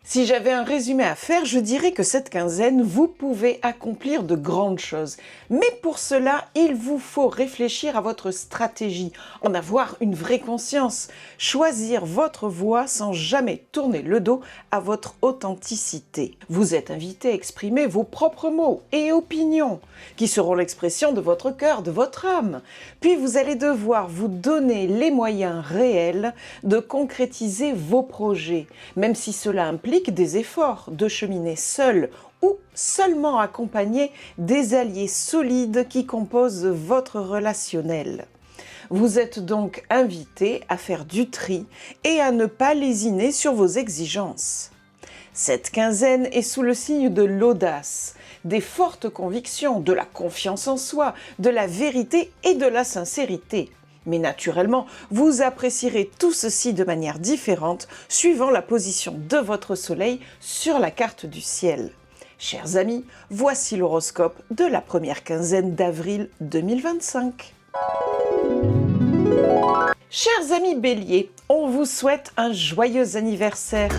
Si j'avais un résumé à faire, je dirais que cette quinzaine, vous pouvez accomplir de grandes choses. Mais pour cela, il vous faut réfléchir à votre stratégie, en avoir une vraie conscience, choisir votre voie sans jamais tourner le dos à votre authenticité. Vous êtes invité à exprimer vos propres mots et opinions, qui seront l'expression de votre cœur, de votre âme. Puis vous allez devoir vous donner les moyens réels de concrétiser vos projets, même si cela implique des efforts de cheminer seul ou seulement accompagné des alliés solides qui composent votre relationnel. Vous êtes donc invité à faire du tri et à ne pas lésiner sur vos exigences. Cette quinzaine est sous le signe de l'audace, des fortes convictions, de la confiance en soi, de la vérité et de la sincérité. Mais naturellement, vous apprécierez tout ceci de manière différente suivant la position de votre soleil sur la carte du ciel. Chers amis, voici l'horoscope de la première quinzaine d'avril 2025. Chers amis Bélier, on vous souhaite un joyeux anniversaire.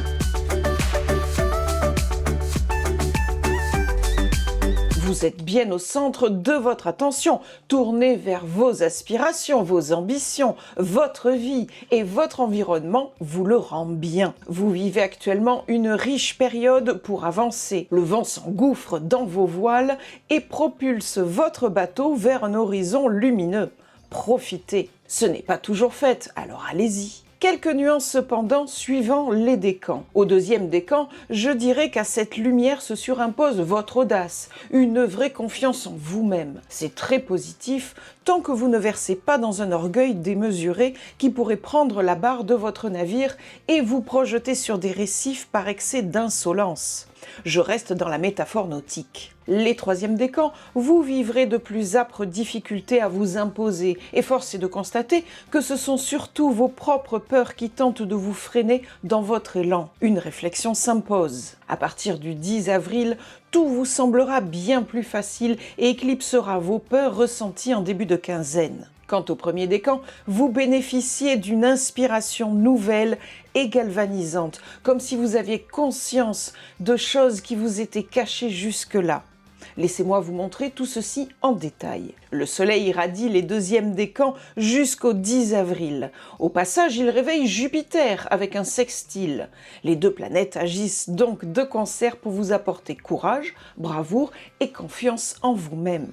Vous êtes bien au centre de votre attention, tournée vers vos aspirations, vos ambitions, votre vie et votre environnement vous le rend bien. Vous vivez actuellement une riche période pour avancer. Le vent s'engouffre dans vos voiles et propulse votre bateau vers un horizon lumineux. Profitez. Ce n'est pas toujours fait, alors allez-y. Quelques nuances cependant suivant les décans. Au deuxième décan, je dirais qu'à cette lumière se surimpose votre audace, une vraie confiance en vous-même. C'est très positif tant que vous ne versez pas dans un orgueil démesuré qui pourrait prendre la barre de votre navire et vous projeter sur des récifs par excès d'insolence. Je reste dans la métaphore nautique. Les troisièmes décans, vous vivrez de plus âpres difficultés à vous imposer et force est de constater que ce sont surtout vos propres peurs qui tentent de vous freiner dans votre élan. Une réflexion s'impose. À partir du 10 avril, tout vous semblera bien plus facile et éclipsera vos peurs ressenties en début de quinzaine. Quant au premier décan, vous bénéficiez d'une inspiration nouvelle et galvanisante, comme si vous aviez conscience de choses qui vous étaient cachées jusque-là. Laissez-moi vous montrer tout ceci en détail. Le soleil irradie les deuxièmes décans jusqu'au 10 avril. Au passage, il réveille Jupiter avec un sextile. Les deux planètes agissent donc de concert pour vous apporter courage, bravoure et confiance en vous-même.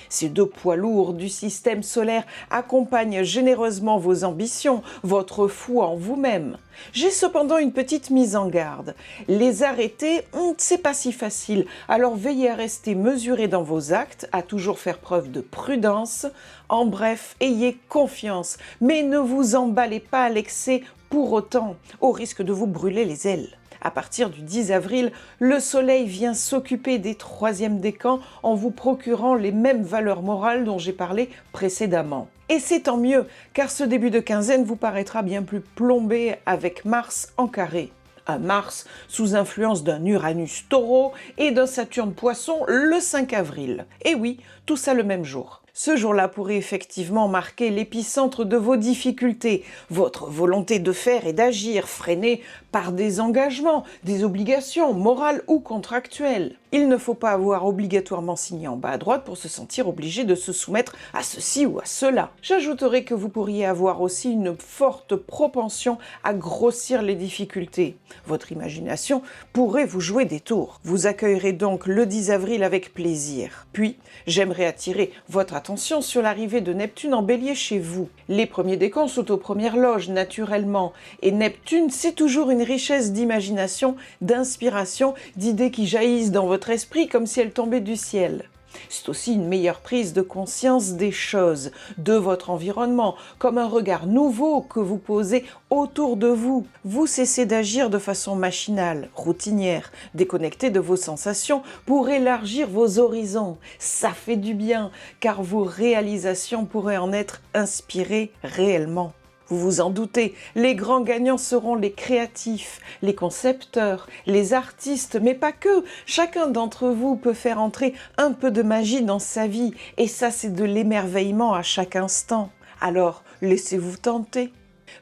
Ces deux poids lourds du système solaire accompagnent généreusement vos ambitions, votre foi en vous-même. J'ai cependant une petite mise en garde. Les arrêter, c'est pas si facile, alors veillez à rester mesuré dans vos actes, à toujours faire preuve de prudence. En bref, ayez confiance, mais ne vous emballez pas à l'excès pour autant, au risque de vous brûler les ailes. À partir du 10 avril, le soleil vient s'occuper des troisièmes décans en vous procurant les mêmes valeurs morales dont j'ai parlé précédemment. Et c'est tant mieux, car ce début de quinzaine vous paraîtra bien plus plombé avec Mars en carré. Un Mars sous influence d'un Uranus taureau et d'un Saturne poisson le 5 avril. Et oui, tout ça le même jour. Ce jour-là pourrait effectivement marquer l'épicentre de vos difficultés, votre volonté de faire et d'agir freinée par des engagements, des obligations morales ou contractuelles. Il ne faut pas avoir obligatoirement signé en bas à droite pour se sentir obligé de se soumettre à ceci ou à cela. J'ajouterai que vous pourriez avoir aussi une forte propension à grossir les difficultés. Votre imagination pourrait vous jouer des tours. Vous accueillerez donc le 10 avril avec plaisir. Puis, j'aimerais attirer votre attention sur l'arrivée de Neptune en Bélier chez vous. Les premiers décans sont aux premières loges, naturellement, et Neptune, c'est toujours une richesse d'imagination, d'inspiration, d'idées qui jaillissent dans votre esprit comme si elles tombaient du ciel. C'est aussi une meilleure prise de conscience des choses, de votre environnement, comme un regard nouveau que vous posez autour de vous. Vous cessez d'agir de façon machinale, routinière, déconnectée de vos sensations pour élargir vos horizons. Ça fait du bien, car vos réalisations pourraient en être inspirées réellement. Vous vous en doutez, les grands gagnants seront les créatifs, les concepteurs, les artistes, mais pas que. Chacun d'entre vous peut faire entrer un peu de magie dans sa vie, et ça c'est de l'émerveillement à chaque instant. Alors, laissez-vous tenter.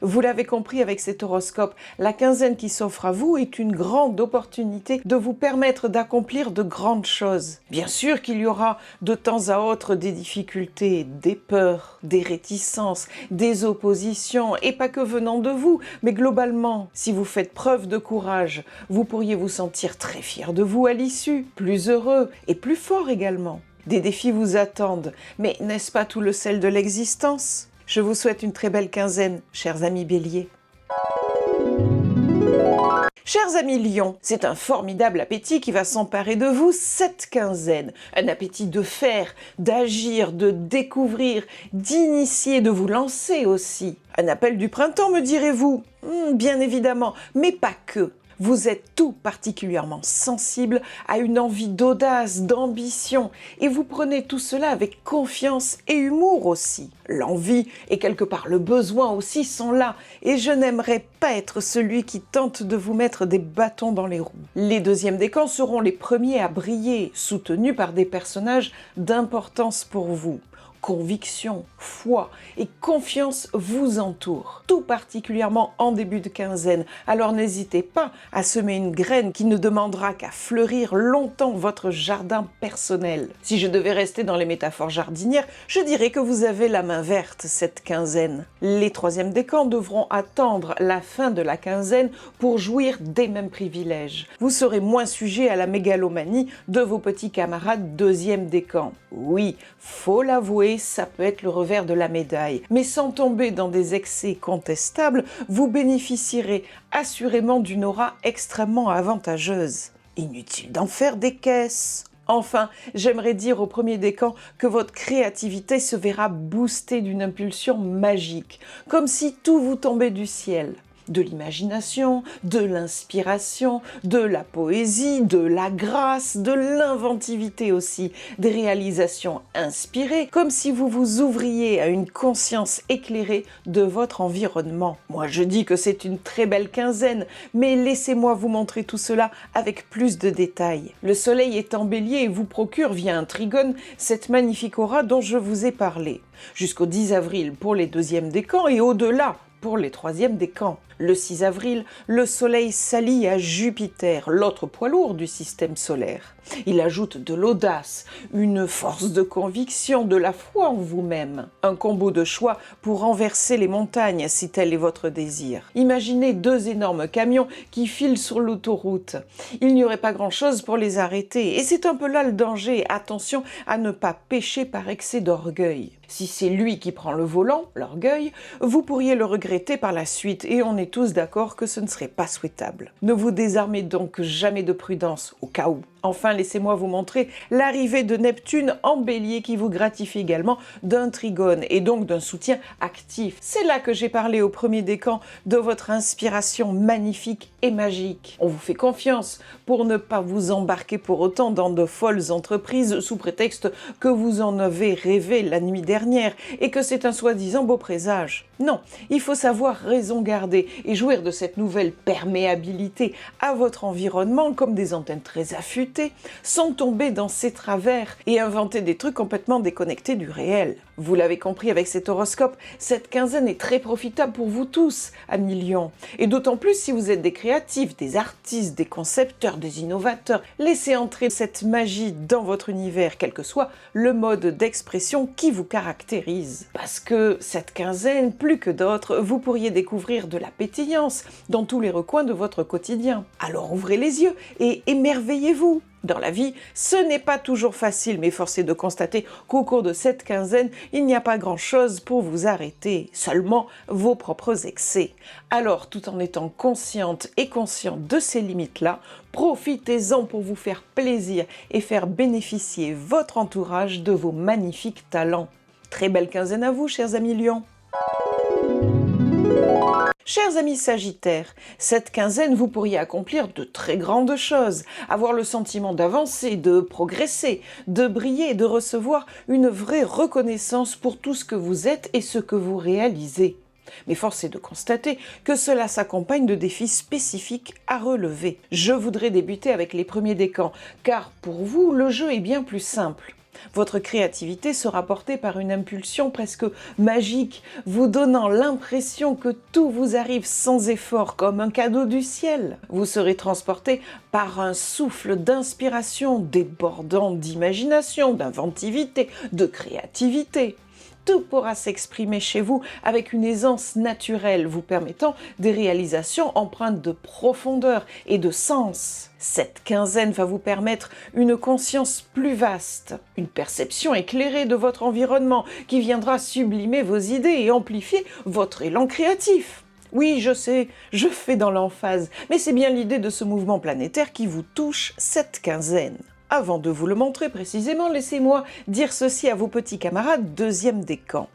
Vous l'avez compris avec cet horoscope, la quinzaine qui s'offre à vous est une grande opportunité de vous permettre d'accomplir de grandes choses. Bien sûr qu'il y aura de temps à autre des difficultés, des peurs, des réticences, des oppositions, et pas que venant de vous, mais globalement, si vous faites preuve de courage, vous pourriez vous sentir très fier de vous à l'issue, plus heureux et plus fort également. Des défis vous attendent, mais n'est-ce pas tout le sel de l'existence ? Je vous souhaite une très belle quinzaine, chers amis Bélier. Chers amis Lion, c'est un formidable appétit qui va s'emparer de vous cette quinzaine. Un appétit de faire, d'agir, de découvrir, d'initier, de vous lancer aussi. Un appel du printemps, me direz-vous ? Bien évidemment, mais pas que. Vous êtes tout particulièrement sensible à une envie d'audace, d'ambition, et vous prenez tout cela avec confiance et humour aussi. L'envie et quelque part le besoin aussi sont là, et je n'aimerais pas être celui qui tente de vous mettre des bâtons dans les roues. Les deuxièmes décans seront les premiers à briller, soutenus par des personnages d'importance pour vous. Conviction, foi et confiance vous entourent, tout particulièrement en début de quinzaine. Alors n'hésitez pas à semer une graine qui ne demandera qu'à fleurir longtemps votre jardin personnel. Si je devais rester dans les métaphores jardinières, je dirais que vous avez la main verte cette quinzaine. Les troisièmes décans devront attendre la fin de la quinzaine pour jouir des mêmes privilèges. Vous serez moins sujet à la mégalomanie de vos petits camarades deuxième décan. Oui, faut l'avouer, ça peut être le revers de la médaille. Mais sans tomber dans des excès contestables, vous bénéficierez assurément d'une aura extrêmement avantageuse. Inutile d'en faire des caisses. Enfin, j'aimerais dire au premier décan que votre créativité se verra boostée d'une impulsion magique, comme si tout vous tombait du ciel. De l'imagination, de l'inspiration, de la poésie, de la grâce, de l'inventivité aussi, des réalisations inspirées, comme si vous vous ouvriez à une conscience éclairée de votre environnement. Moi je dis que c'est une très belle quinzaine, mais laissez-moi vous montrer tout cela avec plus de détails. Le soleil est en bélier et vous procure via un trigone cette magnifique aura dont je vous ai parlé. Jusqu'au 10 avril pour les deuxièmes décans et au-delà pour les troisièmes décans. Le 6 avril, le Soleil s'allie à Jupiter, l'autre poids lourd du système solaire. Il ajoute de l'audace, une force de conviction, de la foi en vous-même. Un combo de choix pour renverser les montagnes si tel est votre désir. Imaginez deux énormes camions qui filent sur l'autoroute. Il n'y aurait pas grand-chose pour les arrêter. Et c'est un peu là le danger. Attention à ne pas pécher par excès d'orgueil. Si c'est lui qui prend le volant, l'orgueil, vous pourriez le regretter par la suite et on est tous d'accord que ce ne serait pas souhaitable. Ne vous désarmez donc jamais de prudence, au cas où. Enfin, laissez-moi vous montrer l'arrivée de Neptune en bélier qui vous gratifie également d'un trigone et donc d'un soutien actif. C'est là que j'ai parlé au premier décan de votre inspiration magnifique et magique. On vous fait confiance pour ne pas vous embarquer pour autant dans de folles entreprises sous prétexte que vous en avez rêvé la nuit dernière et que c'est un soi-disant beau présage. Non, il faut savoir raison garder et jouir de cette nouvelle perméabilité à votre environnement comme des antennes très affûtées, sans tomber dans ses travers et inventer des trucs complètement déconnectés du réel. Vous l'avez compris avec cet horoscope, cette quinzaine est très profitable pour vous tous, amis Lions. Et d'autant plus si vous êtes des créatifs, des artistes, des concepteurs, des innovateurs. Laissez entrer cette magie dans votre univers, quel que soit le mode d'expression qui vous caractérise. Parce que cette quinzaine, plus que d'autres, vous pourriez découvrir de la pétillance dans tous les recoins de votre quotidien. Alors ouvrez les yeux et émerveillez-vous. Dans la vie, ce n'est pas toujours facile, mais force est de constater qu'au cours de cette quinzaine, il n'y a pas grand-chose pour vous arrêter, seulement vos propres excès. Alors, tout en étant consciente et conscient de ces limites-là, profitez-en pour vous faire plaisir et faire bénéficier votre entourage de vos magnifiques talents. Très belle quinzaine à vous, chers amis Lions. Chers amis Sagittaires, cette quinzaine, vous pourriez accomplir de très grandes choses, avoir le sentiment d'avancer, de progresser, de briller, de recevoir une vraie reconnaissance pour tout ce que vous êtes et ce que vous réalisez. Mais force est de constater que cela s'accompagne de défis spécifiques à relever. Je voudrais débuter avec les premiers décans, car pour vous, le jeu est bien plus simple. Votre créativité sera portée par une impulsion presque magique, vous donnant l'impression que tout vous arrive sans effort, comme un cadeau du ciel. Vous serez transporté par un souffle d'inspiration débordant d'imagination, d'inventivité, de créativité. Tout pourra s'exprimer chez vous avec une aisance naturelle, vous permettant des réalisations empreintes de profondeur et de sens. Cette quinzaine va vous permettre une conscience plus vaste, une perception éclairée de votre environnement qui viendra sublimer vos idées et amplifier votre élan créatif. Oui, je sais, je fais dans l'emphase, mais c'est bien l'idée de ce mouvement planétaire qui vous touche cette quinzaine. Avant de vous le montrer précisément, laissez-moi dire ceci à vos petits camarades deuxième décan.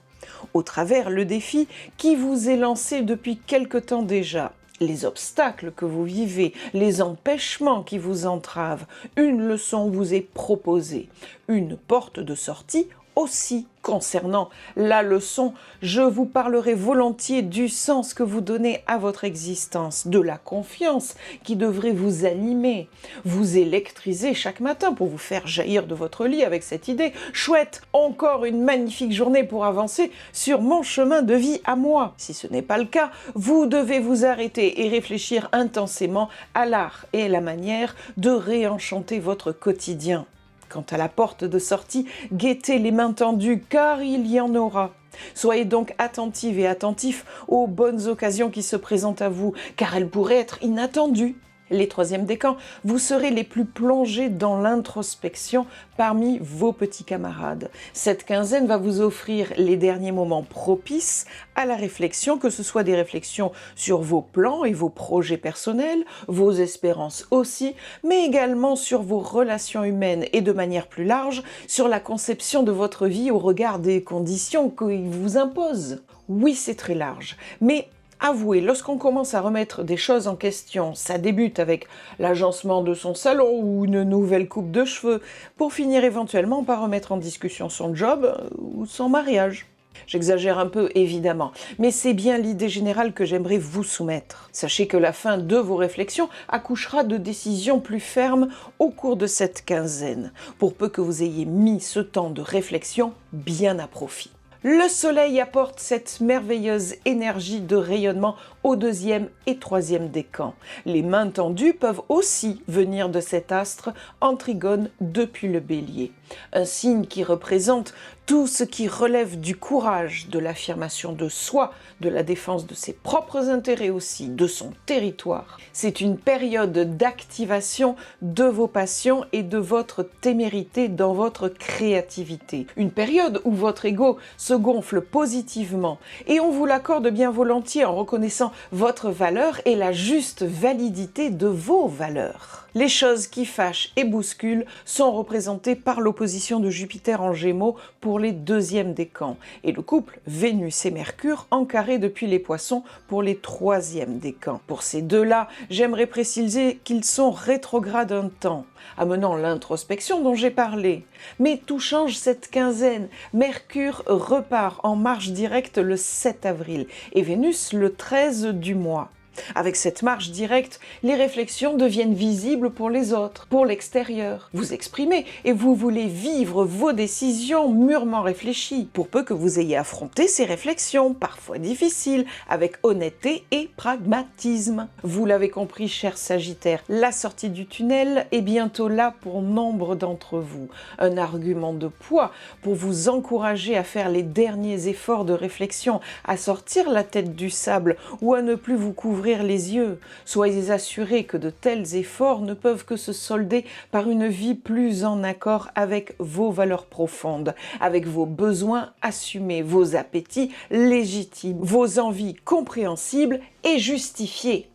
Au travers le défi qui vous est lancé depuis quelque temps déjà, les obstacles que vous vivez, les empêchements qui vous entravent, une leçon vous est proposée, une porte de sortie aussi. Concernant la leçon, je vous parlerai volontiers du sens que vous donnez à votre existence, de la confiance qui devrait vous animer, vous électriser chaque matin pour vous faire jaillir de votre lit avec cette idée « Chouette, encore une magnifique journée pour avancer sur mon chemin de vie à moi ». Si ce n'est pas le cas, vous devez vous arrêter et réfléchir intensément à l'art et à la manière de réenchanter votre quotidien. Quant à la porte de sortie, guettez les mains tendues car il y en aura. Soyez donc attentive et attentif aux bonnes occasions qui se présentent à vous car elles pourraient être inattendues. Les troisièmes décans, vous serez les plus plongés dans l'introspection parmi vos petits camarades. Cette quinzaine va vous offrir les derniers moments propices à la réflexion, que ce soit des réflexions sur vos plans et vos projets personnels, vos espérances aussi, mais également sur vos relations humaines et de manière plus large, sur la conception de votre vie au regard des conditions qu'ils vous imposent. Oui, c'est très large, mais avouez, lorsqu'on commence à remettre des choses en question, ça débute avec l'agencement de son salon ou une nouvelle coupe de cheveux, pour finir éventuellement par remettre en discussion son job ou son mariage. J'exagère un peu évidemment, mais c'est bien l'idée générale que j'aimerais vous soumettre. Sachez que la fin de vos réflexions accouchera de décisions plus fermes au cours de cette quinzaine, pour peu que vous ayez mis ce temps de réflexion bien à profit. Le soleil apporte cette merveilleuse énergie de rayonnement au deuxième et troisième décan. Les mains tendues peuvent aussi venir de cet astre en trigone depuis le bélier. Un signe qui représente tout ce qui relève du courage, de l'affirmation de soi, de la défense de ses propres intérêts aussi, de son territoire. C'est une période d'activation de vos passions et de votre témérité dans votre créativité. Une période où votre ego se gonfle positivement et on vous l'accorde bien volontiers en reconnaissant votre valeur et la juste validité de vos valeurs. Les choses qui fâchent et bousculent sont représentées par l'opposition de Jupiter en Gémeaux pour les deuxièmes décans et le couple Vénus et Mercure en carré depuis les Poissons pour les troisièmes décans. Pour ces deux-là, j'aimerais préciser qu'ils sont rétrogrades un temps, amenant l'introspection dont j'ai parlé. Mais tout change cette quinzaine. Mercure repart en marche directe le 7 avril et Vénus le 13 du mois. Avec cette marche directe, les réflexions deviennent visibles pour les autres, pour l'extérieur. Vous exprimez et vous voulez vivre vos décisions mûrement réfléchies, pour peu que vous ayez affronté ces réflexions, parfois difficiles, avec honnêteté et pragmatisme. Vous l'avez compris, cher Sagittaire, la sortie du tunnel est bientôt là pour nombre d'entre vous. Un argument de poids pour vous encourager à faire les derniers efforts de réflexion, à sortir la tête du sable ou à ne plus vous couvrir les yeux. Soyez assurés que de tels efforts ne peuvent que se solder par une vie plus en accord avec vos valeurs profondes, avec vos besoins assumés, vos appétits légitimes, vos envies compréhensibles et justifiées.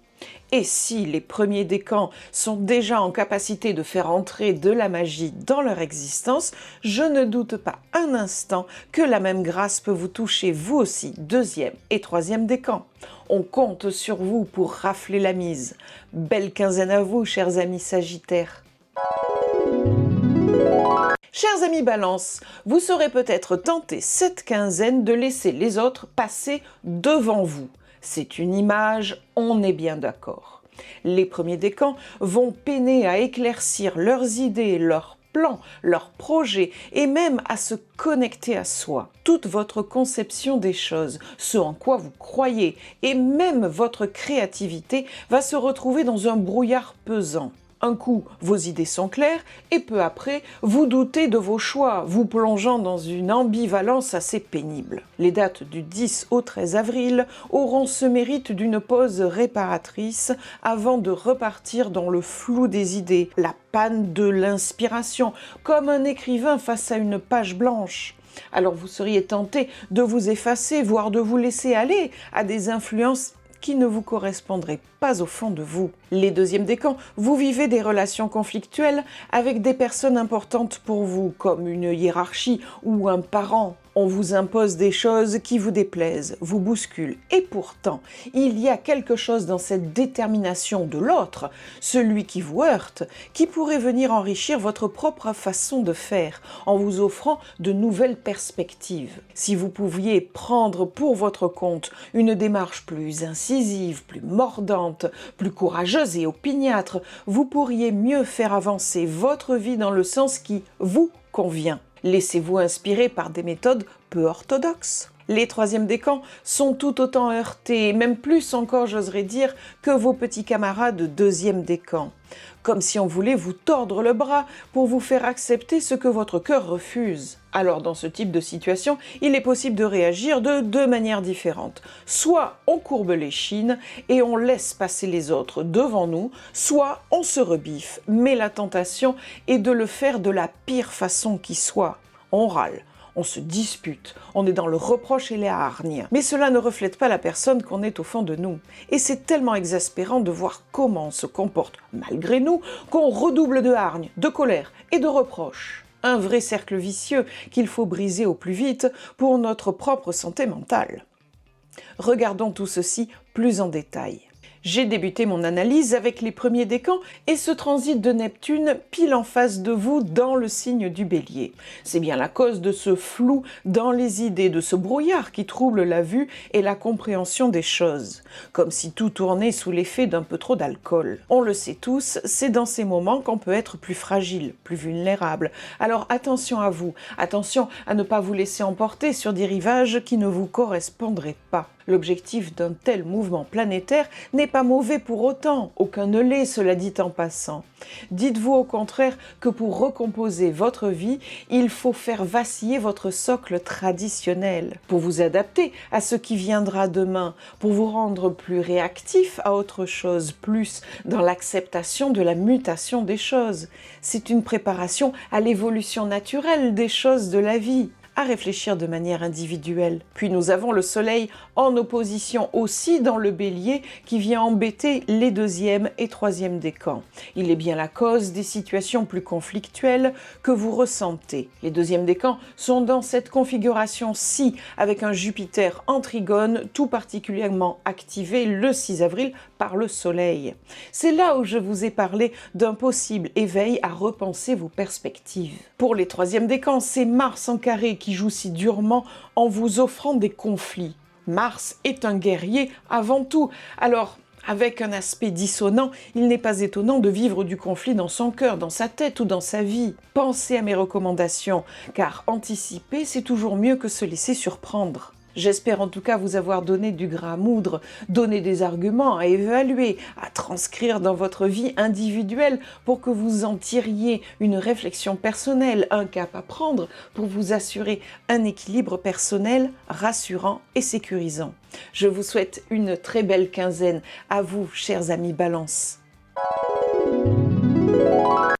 Et si les premiers décans sont déjà en capacité de faire entrer de la magie dans leur existence, je ne doute pas un instant que la même grâce peut vous toucher vous aussi, deuxième et troisième décan. On compte sur vous pour rafler la mise. Belle quinzaine à vous, chers amis Sagittaires. Chers amis Balance, vous serez peut-être tentés cette quinzaine de laisser les autres passer devant vous. C'est une image, on est bien d'accord. Les premiers décans vont peiner à éclaircir leurs idées, leurs plans, leurs projets et même à se connecter à soi. Toute votre conception des choses, ce en quoi vous croyez et même votre créativité va se retrouver dans un brouillard pesant. Un coup, vos idées sont claires et peu après, vous doutez de vos choix, vous plongeant dans une ambivalence assez pénible. Les dates du 10 au 13 avril auront ce mérite d'une pause réparatrice avant de repartir dans le flou des idées, la panne de l'inspiration, comme un écrivain face à une page blanche. Alors vous seriez tenté de vous effacer, voire de vous laisser aller à des influences qui ne vous correspondraient pas au fond de vous. Les deuxièmes décans, vous vivez des relations conflictuelles avec des personnes importantes pour vous, comme une hiérarchie ou un parent. On vous impose des choses qui vous déplaisent, vous bousculent. Et pourtant, il y a quelque chose dans cette détermination de l'autre, celui qui vous heurte, qui pourrait venir enrichir votre propre façon de faire, en vous offrant de nouvelles perspectives. Si vous pouviez prendre pour votre compte une démarche plus incisive, plus mordante, plus courageuse et opiniâtre, vous pourriez mieux faire avancer votre vie dans le sens qui vous convient. Laissez-vous inspirer par des méthodes peu orthodoxes. Les troisièmes décans sont tout autant heurtés, même plus encore j'oserais dire, que vos petits camarades deuxième décan. Comme si on voulait vous tordre le bras pour vous faire accepter ce que votre cœur refuse. Alors dans ce type de situation, il est possible de réagir de deux manières différentes. Soit on courbe l'échine et on laisse passer les autres devant nous, soit on se rebiffe, mais la tentation est de le faire de la pire façon qui soit. On râle. On se dispute, on est dans le reproche et la hargne. Mais cela ne reflète pas la personne qu'on est au fond de nous. Et c'est tellement exaspérant de voir comment on se comporte malgré nous qu'on redouble de hargne, de colère et de reproche. Un vrai cercle vicieux qu'il faut briser au plus vite pour notre propre santé mentale. Regardons tout ceci plus en détail. J'ai débuté mon analyse avec les premiers décans et ce transit de Neptune pile en face de vous dans le signe du Bélier. C'est bien la cause de ce flou dans les idées, de ce brouillard qui trouble la vue et la compréhension des choses, comme si tout tournait sous l'effet d'un peu trop d'alcool. On le sait tous, c'est dans ces moments qu'on peut être plus fragile, plus vulnérable. Alors attention à vous, attention à ne pas vous laisser emporter sur des rivages qui ne vous correspondraient pas. L'objectif d'un tel mouvement planétaire n'est pas mauvais pour autant, aucun ne l'est, cela dit en passant. Dites-vous au contraire que pour recomposer votre vie, il faut faire vaciller votre socle traditionnel, pour vous adapter à ce qui viendra demain, pour vous rendre plus réactif à autre chose, plus dans l'acceptation de la mutation des choses. C'est une préparation à l'évolution naturelle des choses de la vie, à réfléchir de manière individuelle. Puis nous avons le Soleil en opposition aussi dans le Bélier qui vient embêter les deuxième et troisième décans. Il est bien la cause des situations plus conflictuelles que vous ressentez. Les deuxièmes décans sont dans cette configuration-ci avec un Jupiter en trigone tout particulièrement activé le 6 avril par le Soleil. C'est là où je vous ai parlé d'un possible éveil à repenser vos perspectives. Pour les troisièmes décans, c'est Mars en carré qui joue si durement en vous offrant des conflits. Mars est un guerrier avant tout, alors avec un aspect dissonant, il n'est pas étonnant de vivre du conflit dans son cœur, dans sa tête ou dans sa vie. Pensez à mes recommandations, car anticiper, c'est toujours mieux que se laisser surprendre. J'espère en tout cas vous avoir donné du grain à moudre, donné des arguments à évaluer, à transcrire dans votre vie individuelle pour que vous en tiriez une réflexion personnelle, un cap à prendre pour vous assurer un équilibre personnel rassurant et sécurisant. Je vous souhaite une très belle quinzaine à vous, chers amis Balance.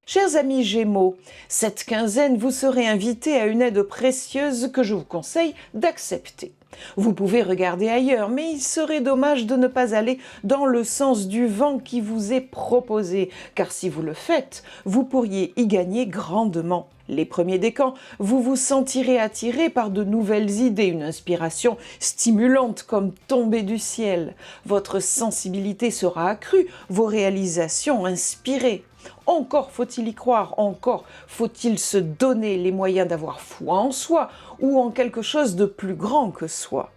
Chers amis Gémeaux, cette quinzaine vous serez invités à une aide précieuse que je vous conseille d'accepter. Vous pouvez regarder ailleurs, mais il serait dommage de ne pas aller dans le sens du vent qui vous est proposé, car si vous le faites, vous pourriez y gagner grandement. Les premiers décans, vous vous sentirez attiré par de nouvelles idées, une inspiration stimulante comme tombée du ciel. Votre sensibilité sera accrue, vos réalisations inspirées. Encore faut-il y croire, encore faut-il se donner les moyens d'avoir foi en soi ou en quelque chose de plus grand que soi.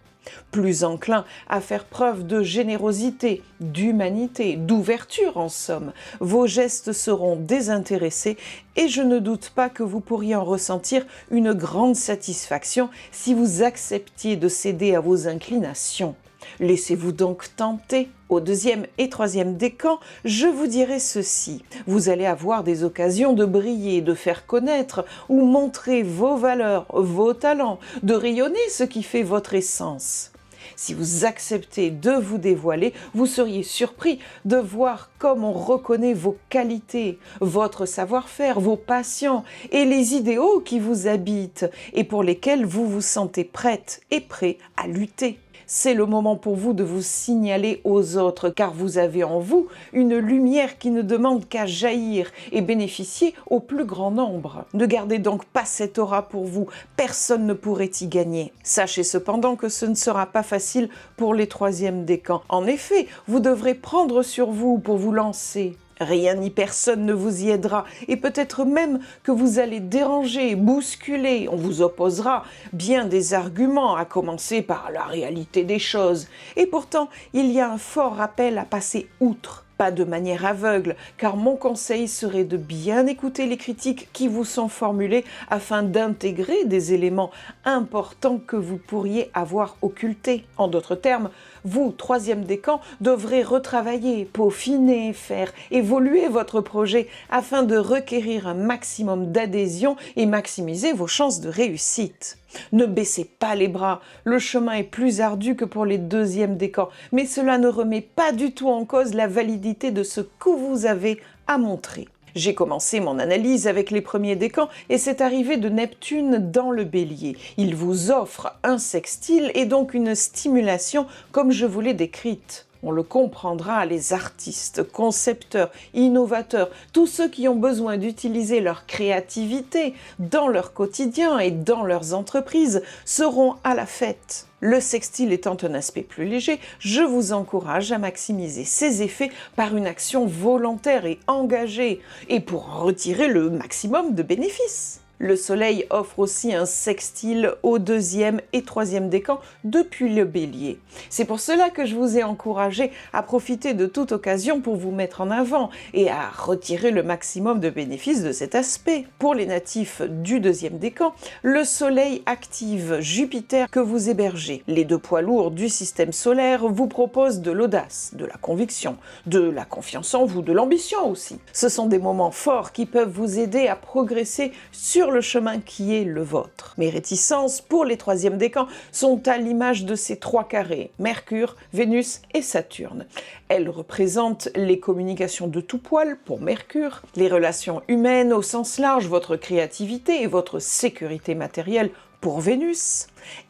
plus enclin à faire preuve de générosité, d'humanité, d'ouverture en somme. Vos gestes seront désintéressés et je ne doute pas que vous pourriez en ressentir une grande satisfaction si vous acceptiez de céder à vos inclinations. Laissez-vous donc tenter. Au deuxième et troisième décan, je vous dirai ceci. Vous allez avoir des occasions de briller, de faire connaître ou montrer vos valeurs, vos talents, de rayonner ce qui fait votre essence. Si vous acceptez de vous dévoiler, vous seriez surpris de voir comme on reconnaît vos qualités, votre savoir-faire, vos passions et les idéaux qui vous habitent et pour lesquels vous vous sentez prête et prêt à lutter. C'est le moment pour vous de vous signaler aux autres, car vous avez en vous une lumière qui ne demande qu'à jaillir et bénéficier au plus grand nombre. Ne gardez donc pas cette aura pour vous, personne ne pourrait y gagner. Sachez cependant que ce ne sera pas facile pour les troisièmes décans. En effet, vous devrez prendre sur vous pour vous lancer. Rien ni personne ne vous y aidera et peut-être même que vous allez déranger, bousculer, on vous opposera bien des arguments, à commencer par la réalité des choses. Et pourtant, il y a un fort rappel à passer outre. Pas de manière aveugle, car mon conseil serait de bien écouter les critiques qui vous sont formulées afin d'intégrer des éléments importants que vous pourriez avoir occultés. En d'autres termes, vous, troisième décan, devrez retravailler, peaufiner, faire évoluer votre projet afin de requérir un maximum d'adhésion et maximiser vos chances de réussite. Ne baissez pas les bras, le chemin est plus ardu que pour les deuxièmes décans, mais cela ne remet pas du tout en cause la validité de ce que vous avez à montrer. J'ai commencé mon analyse avec les premiers décans et c'est arrivé de Neptune dans le Bélier. Il vous offre un sextile et donc une stimulation comme je vous l'ai décrite. On le comprendra, les artistes, concepteurs, innovateurs, tous ceux qui ont besoin d'utiliser leur créativité dans leur quotidien et dans leurs entreprises seront à la fête. Le sextile étant un aspect plus léger, je vous encourage à maximiser ses effets par une action volontaire et engagée, et pour en retirer le maximum de bénéfices. Le Soleil offre aussi un sextile au deuxième et troisième décan depuis le Bélier. C'est pour cela que je vous ai encouragé à profiter de toute occasion pour vous mettre en avant et à retirer le maximum de bénéfices de cet aspect. Pour les natifs du deuxième décan, le Soleil active Jupiter que vous hébergez. Les deux poids lourds du système solaire vous proposent de l'audace, de la conviction, de la confiance en vous, de l'ambition aussi. Ce sont des moments forts qui peuvent vous aider à progresser sur le chemin qui est le vôtre. Mes réticences pour les troisièmes décans sont à l'image de ces trois carrés, Mercure, Vénus et Saturne. Elles représentent les communications de tout poil pour Mercure, les relations humaines au sens large, votre créativité et votre sécurité matérielle pour Vénus,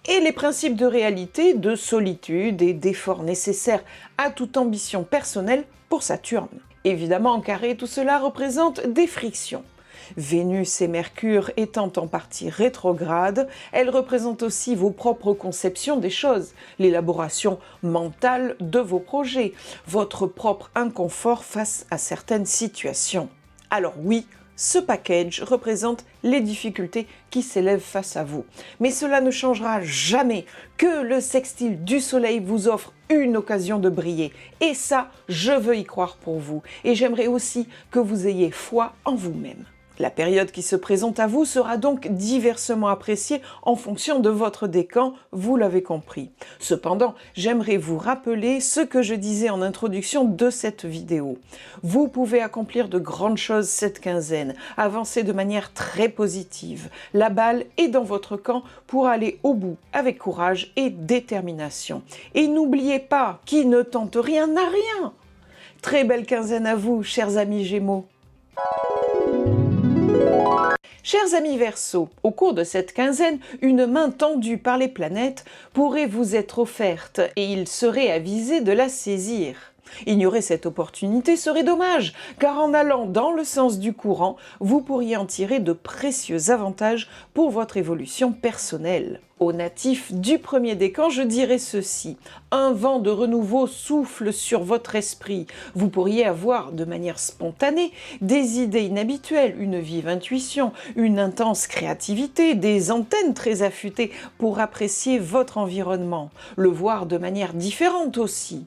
et les principes de réalité, de solitude et d'effort nécessaires à toute ambition personnelle pour Saturne. Évidemment, en carré, tout cela représente des frictions. Vénus et Mercure étant en partie rétrogrades, elles représentent aussi vos propres conceptions des choses, l'élaboration mentale de vos projets, votre propre inconfort face à certaines situations. Alors oui, ce package représente les difficultés qui s'élèvent face à vous. Mais cela ne changera jamais que le sextile du Soleil vous offre une occasion de briller. Et ça, je veux y croire pour vous. Et j'aimerais aussi que vous ayez foi en vous-même. La période qui se présente à vous sera donc diversement appréciée en fonction de votre décan, vous l'avez compris. Cependant, j'aimerais vous rappeler ce que je disais en introduction de cette vidéo. Vous pouvez accomplir de grandes choses cette quinzaine, avancer de manière très positive. La balle est dans votre camp pour aller au bout avec courage et détermination. Et n'oubliez pas, qui ne tente rien n'a rien. Très belle quinzaine à vous, chers amis Gémeaux. Chers amis Verseaux, au cours de cette quinzaine, une main tendue par les planètes pourrait vous être offerte et il serait avisé de la saisir. Ignorer cette opportunité serait dommage, car en allant dans le sens du courant, vous pourriez en tirer de précieux avantages pour votre évolution personnelle. Aux natifs du premier décan, je dirais ceci. Un vent de renouveau souffle sur votre esprit. Vous pourriez avoir, de manière spontanée, des idées inhabituelles, une vive intuition, une intense créativité, des antennes très affûtées pour apprécier votre environnement, le voir de manière différente aussi.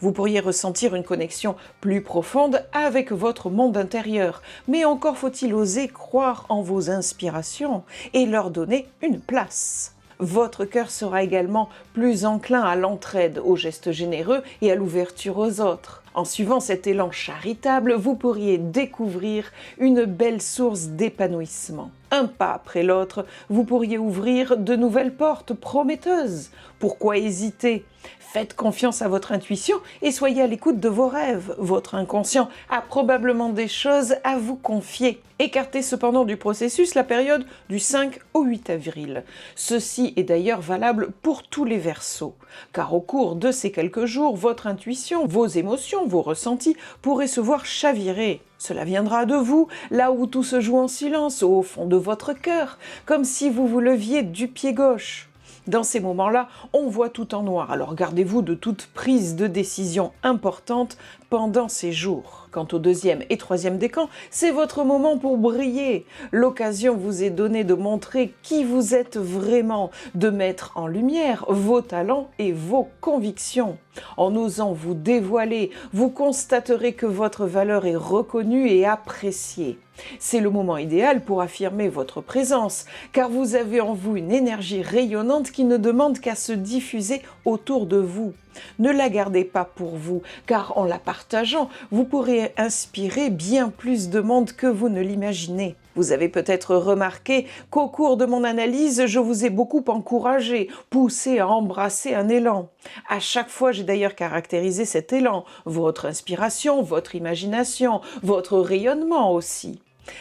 Vous pourriez ressentir une connexion plus profonde avec votre monde intérieur, mais encore faut-il oser croire en vos inspirations et leur donner une place. Votre cœur sera également plus enclin à l'entraide, aux gestes généreux et à l'ouverture aux autres. En suivant cet élan charitable, vous pourriez découvrir une belle source d'épanouissement. Un pas après l'autre, vous pourriez ouvrir de nouvelles portes prometteuses. Pourquoi hésiter ? Faites confiance à votre intuition et soyez à l'écoute de vos rêves. Votre inconscient a probablement des choses à vous confier. Écartez cependant du processus la période du 5 au 8 avril. Ceci est d'ailleurs valable pour tous les Verseaux, car au cours de ces quelques jours, votre intuition, vos émotions, vos ressentis pourraient se voir chavirer. Cela viendra de vous, là où tout se joue en silence, au fond de votre cœur, comme si vous vous leviez du pied gauche. Dans ces moments-là, on voit tout en noir, alors gardez-vous de toute prise de décision importante pendant ces jours. Quant au deuxième et troisième décan, c'est votre moment pour briller. L'occasion vous est donnée de montrer qui vous êtes vraiment, de mettre en lumière vos talents et vos convictions. En osant vous dévoiler, vous constaterez que votre valeur est reconnue et appréciée. C'est le moment idéal pour affirmer votre présence, car vous avez en vous une énergie rayonnante qui ne demande qu'à se diffuser autour de vous. Ne la gardez pas pour vous, car en la partageant, vous pourrez inspirer bien plus de monde que vous ne l'imaginez. Vous avez peut-être remarqué qu'au cours de mon analyse, je vous ai beaucoup encouragé, poussé à embrasser un élan. À chaque fois, j'ai d'ailleurs caractérisé cet élan, votre inspiration, votre imagination, votre rayonnement aussi.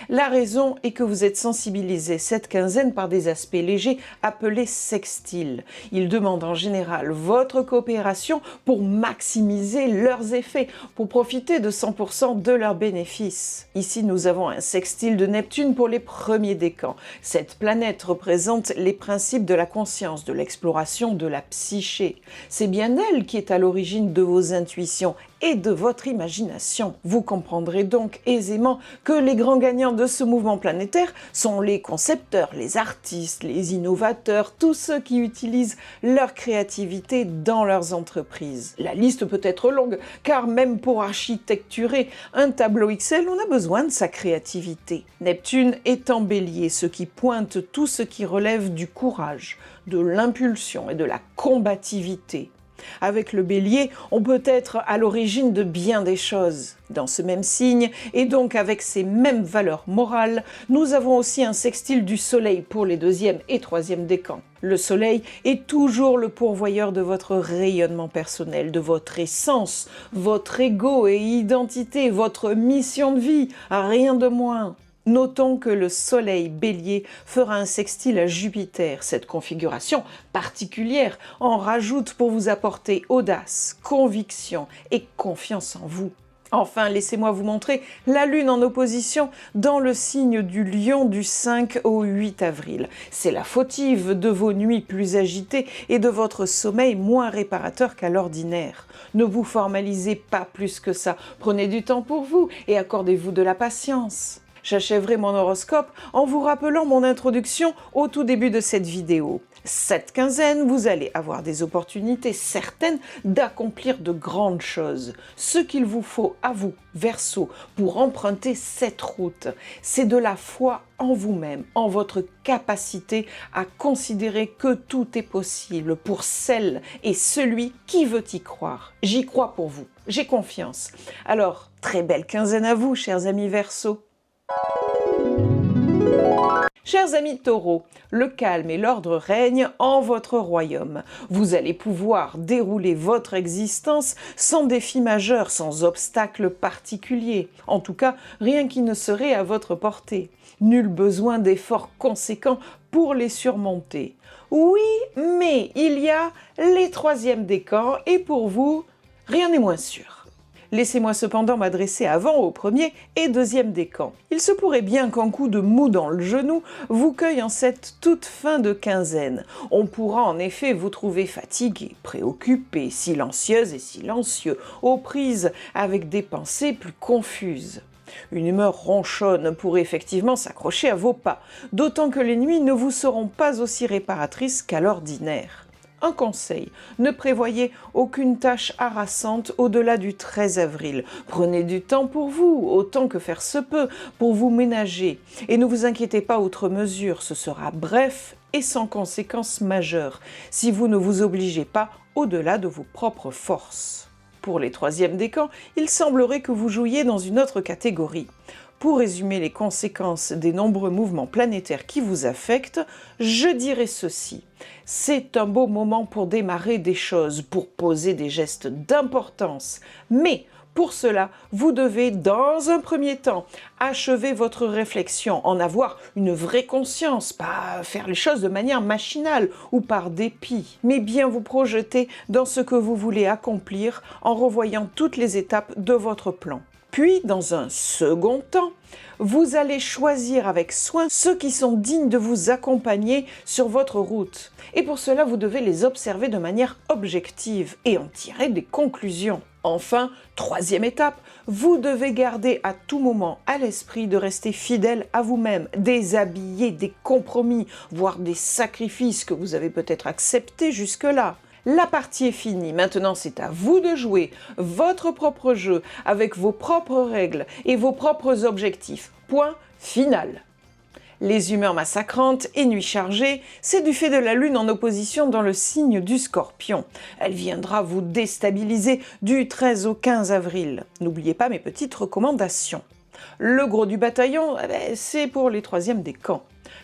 La raison est que vous êtes sensibilisé cette quinzaine par des aspects légers appelés sextiles. Ils demandent en général votre coopération pour maximiser leurs effets, pour profiter de 100% de leurs bénéfices. Ici, nous avons un sextile de Neptune pour les premiers décans. Cette planète représente les principes de la conscience, de l'exploration, de la psyché. C'est bien elle qui est à l'origine de vos intuitions et de votre imagination. Vous comprendrez donc aisément que les grands gagnants de ce mouvement planétaire sont les concepteurs, les artistes, les innovateurs, tous ceux qui utilisent leur créativité dans leurs entreprises. La liste peut être longue, car même pour architecturer un tableau Excel, on a besoin de sa créativité. Neptune est en Bélier, ce qui pointe tout ce qui relève du courage, de l'impulsion et de la combativité. Avec le Bélier, on peut être à l'origine de bien des choses. Dans ce même signe, et donc avec ces mêmes valeurs morales, nous avons aussi un sextile du Soleil pour les deuxième et troisième décans. Le Soleil est toujours le pourvoyeur de votre rayonnement personnel, de votre essence, votre ego et identité, votre mission de vie, rien de moins. Notons que le Soleil Bélier fera un sextile à Jupiter. Cette configuration particulière en rajoute pour vous apporter audace, conviction et confiance en vous. Enfin, laissez-moi vous montrer la Lune en opposition dans le signe du Lion du 5 au 8 avril. C'est la fautive de vos nuits plus agitées et de votre sommeil moins réparateur qu'à l'ordinaire. Ne vous formalisez pas plus que ça. Prenez du temps pour vous et accordez-vous de la patience. J'achèverai mon horoscope en vous rappelant mon introduction au tout début de cette vidéo. Cette quinzaine, vous allez avoir des opportunités certaines d'accomplir de grandes choses. Ce qu'il vous faut à vous, Verseau, pour emprunter cette route, c'est de la foi en vous-même, en votre capacité à considérer que tout est possible pour celle et celui qui veut y croire. J'y crois pour vous, j'ai confiance. Alors, très belle quinzaine à vous, chers amis Verseau. Chers amis Taureaux, le calme et l'ordre règnent en votre royaume. Vous allez pouvoir dérouler votre existence sans défi majeur, sans obstacle particulier. En tout cas, rien qui ne serait à votre portée. Nul besoin d'efforts conséquents pour les surmonter. Oui, mais il y a les troisièmes décans et pour vous, rien n'est moins sûr. Laissez-moi cependant m'adresser avant au premier et deuxième décan. Il se pourrait bien qu'un coup de mou dans le genou vous cueille en cette toute fin de quinzaine. On pourra en effet vous trouver fatigué, préoccupé, silencieuse et silencieux, aux prises avec des pensées plus confuses. Une humeur ronchonne pourrait effectivement s'accrocher à vos pas, d'autant que les nuits ne vous seront pas aussi réparatrices qu'à l'ordinaire. Un conseil, ne prévoyez aucune tâche harassante au-delà du 13 avril. Prenez du temps pour vous, autant que faire se peut, pour vous ménager. Et ne vous inquiétez pas outre mesure, ce sera bref et sans conséquences majeures, si vous ne vous obligez pas au-delà de vos propres forces. Pour les troisièmes décans, il semblerait que vous jouiez dans une autre catégorie. Pour résumer les conséquences des nombreux mouvements planétaires qui vous affectent, je dirais ceci. C'est un beau moment pour démarrer des choses, pour poser des gestes d'importance. Mais pour cela, vous devez, dans un premier temps, achever votre réflexion, en avoir une vraie conscience, pas faire les choses de manière machinale ou par dépit, mais bien vous projeter dans ce que vous voulez accomplir en revoyant toutes les étapes de votre plan. Puis, dans un second temps, vous allez choisir avec soin ceux qui sont dignes de vous accompagner sur votre route. Et pour cela, vous devez les observer de manière objective et en tirer des conclusions. Enfin, troisième étape, vous devez garder à tout moment à l'esprit de rester fidèle à vous-même, déshabiller des compromis, voire des sacrifices que vous avez peut-être acceptés jusque-là. La partie est finie, maintenant c'est à vous de jouer votre propre jeu avec vos propres règles et vos propres objectifs. Point final. Les humeurs massacrantes et nuits chargées, c'est du fait de la Lune en opposition dans le signe du Scorpion. Elle viendra vous déstabiliser du 13 au 15 avril. N'oubliez pas mes petites recommandations. Le gros du bataillon, c'est pour les troisièmes décans.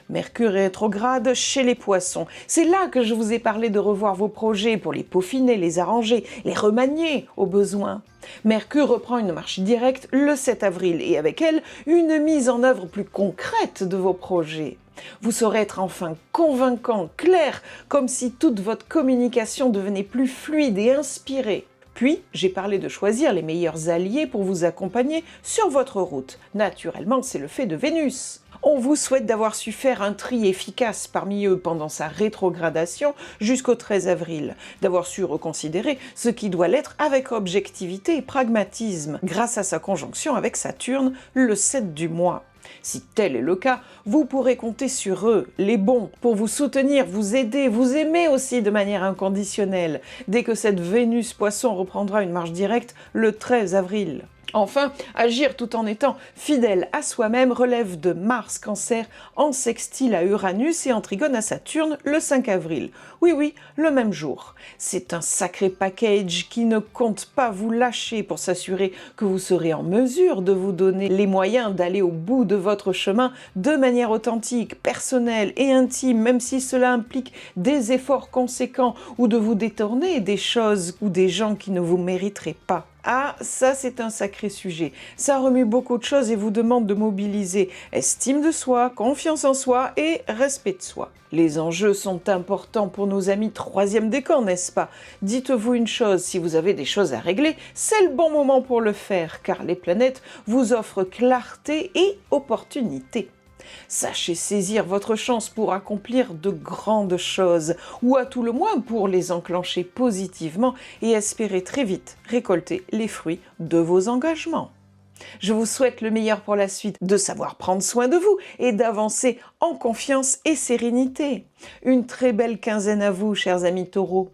Mercure est rétrograde chez les poissons. C'est là que je vous ai parlé de revoir vos projets pour les peaufiner, les arranger, les remanier au besoin. Mercure reprend une marche directe le 7 avril et avec elle, une mise en œuvre plus concrète de vos projets. Vous saurez être enfin convaincant, clair, comme si toute votre communication devenait plus fluide et inspirée. Puis, j'ai parlé de choisir les meilleurs alliés pour vous accompagner sur votre route. Naturellement, c'est le fait de Vénus. On vous souhaite d'avoir su faire un tri efficace parmi eux pendant sa rétrogradation jusqu'au 13 avril, d'avoir su reconsidérer ce qui doit l'être avec objectivité et pragmatisme, grâce à sa conjonction avec Saturne le 7 du mois. Si tel est le cas, vous pourrez compter sur eux, les bons, pour vous soutenir, vous aider, vous aimer aussi de manière inconditionnelle, dès que cette Vénus Poisson reprendra une marche directe le 13 avril. Enfin, agir tout en étant fidèle à soi-même relève de Mars Cancer en sextile à Uranus et en trigone à Saturne le 5 avril. Oui, le même jour. C'est un sacré package qui ne compte pas vous lâcher pour s'assurer que vous serez en mesure de vous donner les moyens d'aller au bout de votre chemin de manière authentique, personnelle et intime, même si cela implique des efforts conséquents ou de vous détourner des choses ou des gens qui ne vous mériteraient pas. Ah, ça c'est un sacré sujet. Ça remue beaucoup de choses et vous demande de mobiliser estime de soi, confiance en soi et respect de soi. Les enjeux sont importants pour nos amis troisième décan, n'est-ce pas? Dites-vous une chose, si vous avez des choses à régler, c'est le bon moment pour le faire, car les planètes vous offrent clarté et opportunité. Sachez saisir votre chance pour accomplir de grandes choses, ou à tout le moins pour les enclencher positivement et espérer très vite récolter les fruits de vos engagements. Je vous souhaite le meilleur pour la suite, de savoir prendre soin de vous et d'avancer en confiance et sérénité. Une très belle quinzaine à vous, chers amis taureaux.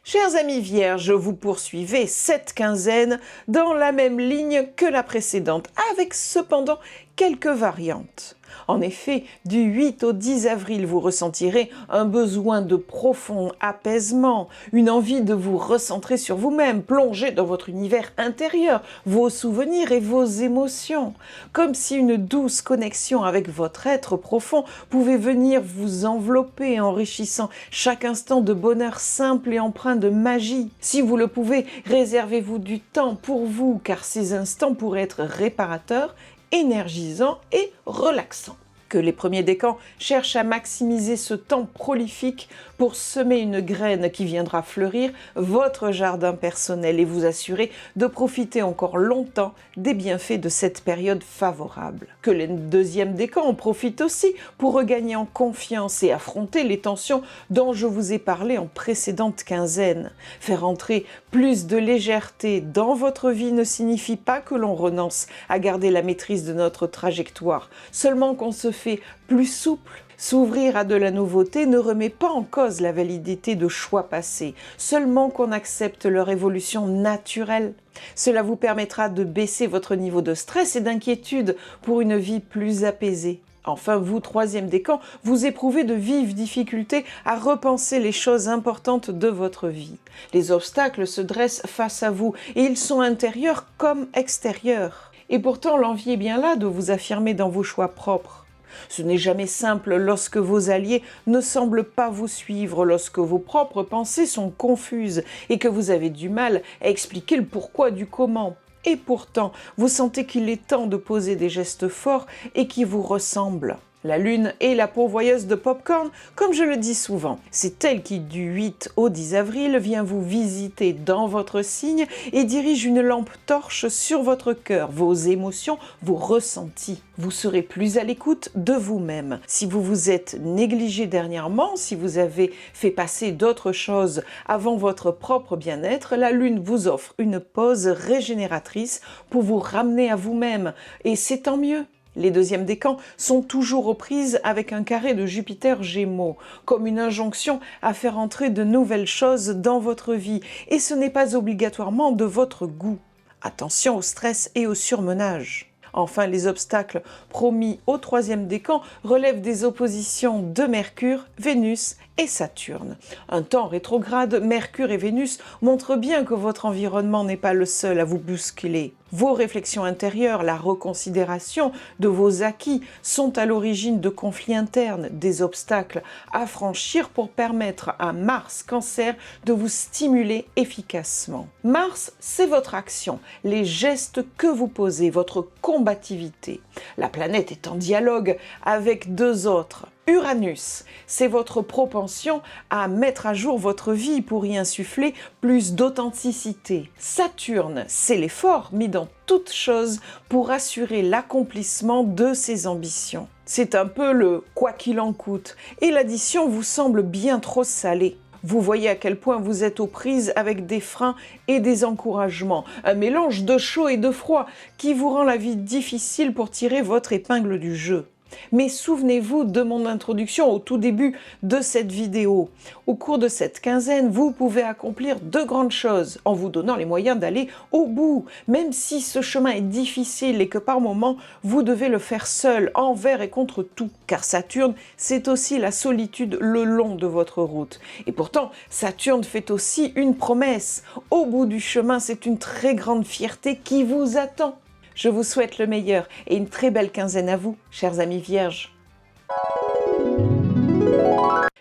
Chers amis vierges, vous poursuivez cette quinzaine dans la même ligne que la précédente, avec cependant quelques variantes. En effet, du 8 au 10 avril, vous ressentirez un besoin de profond apaisement, une envie de vous recentrer sur vous-même, plonger dans votre univers intérieur, vos souvenirs et vos émotions, comme si une douce connexion avec votre être profond pouvait venir vous envelopper, enrichissant chaque instant de bonheur simple et empreint de magie. Si vous le pouvez, réservez-vous du temps pour vous, car ces instants pourraient être réparateurs, énergisant et relaxant. que les premiers décans cherchent à maximiser ce temps prolifique pour semer une graine qui viendra fleurir votre jardin personnel et vous assurer de profiter encore longtemps des bienfaits de cette période favorable. Que les deuxièmes décans en profitent aussi pour regagner en confiance et affronter les tensions dont je vous ai parlé en précédente quinzaine. Faire entrer plus de légèreté dans votre vie ne signifie pas que l'on renonce à garder la maîtrise de notre trajectoire, seulement qu'on se fait plus souple. S'ouvrir à de la nouveauté ne remet pas en cause la validité de choix passés, seulement qu'on accepte leur évolution naturelle. Cela vous permettra de baisser votre niveau de stress et d'inquiétude pour une vie plus apaisée. Enfin, vous, troisième décan, vous éprouvez de vives difficultés à repenser les choses importantes de votre vie. Les obstacles se dressent face à vous et ils sont intérieurs comme extérieurs. Et pourtant, l'envie est bien là de vous affirmer dans vos choix propres. Ce n'est jamais simple lorsque vos alliés ne semblent pas vous suivre, lorsque vos propres pensées sont confuses et que vous avez du mal à expliquer le pourquoi du comment. Et pourtant, vous sentez qu'il est temps de poser des gestes forts et qui vous ressemblent. La lune est la pourvoyeuse de popcorn, comme je le dis souvent. C'est elle qui, du 8 au 10 avril, vient vous visiter dans votre signe et dirige une lampe torche sur votre cœur, vos émotions, vos ressentis. Vous serez plus à l'écoute de vous-même. Si vous vous êtes négligé dernièrement, si vous avez fait passer d'autres choses avant votre propre bien-être, la lune vous offre une pause régénératrice pour vous ramener à vous-même. Et c'est tant mieux. Les deuxièmes décans sont toujours aux prises avec un carré de Jupiter Gémeaux, comme une injonction à faire entrer de nouvelles choses dans votre vie, et ce n'est pas obligatoirement de votre goût. Attention au stress et au surmenage. Enfin, les obstacles promis au troisième décan relèvent des oppositions de Mercure, Vénus et Saturne. Un temps rétrograde, Mercure et Vénus montrent bien que votre environnement n'est pas le seul à vous bousculer. Vos réflexions intérieures, la reconsidération de vos acquis sont à l'origine de conflits internes, des obstacles à franchir pour permettre à Mars Cancer de vous stimuler efficacement. Mars, c'est votre action, les gestes que vous posez, votre combativité. La planète est en dialogue avec deux autres. Uranus, c'est votre propension à mettre à jour votre vie pour y insuffler plus d'authenticité. Saturne, c'est l'effort mis dans toute chose pour assurer l'accomplissement de ses ambitions. C'est un peu le « quoi qu'il en coûte » et l'addition vous semble bien trop salée. Vous voyez à quel point vous êtes aux prises avec des freins et des encouragements, un mélange de chaud et de froid qui vous rend la vie difficile pour tirer votre épingle du jeu. Mais souvenez-vous de mon introduction au tout début de cette vidéo. Au cours de cette quinzaine, vous pouvez accomplir de grandes choses en vous donnant les moyens d'aller au bout, même si ce chemin est difficile et que par moments, vous devez le faire seul, envers et contre tout. Car Saturne, c'est aussi la solitude le long de votre route. Et pourtant, Saturne fait aussi une promesse. Au bout du chemin, c'est une très grande fierté qui vous attend. Je vous souhaite le meilleur et une très belle quinzaine à vous, chers amis vierges.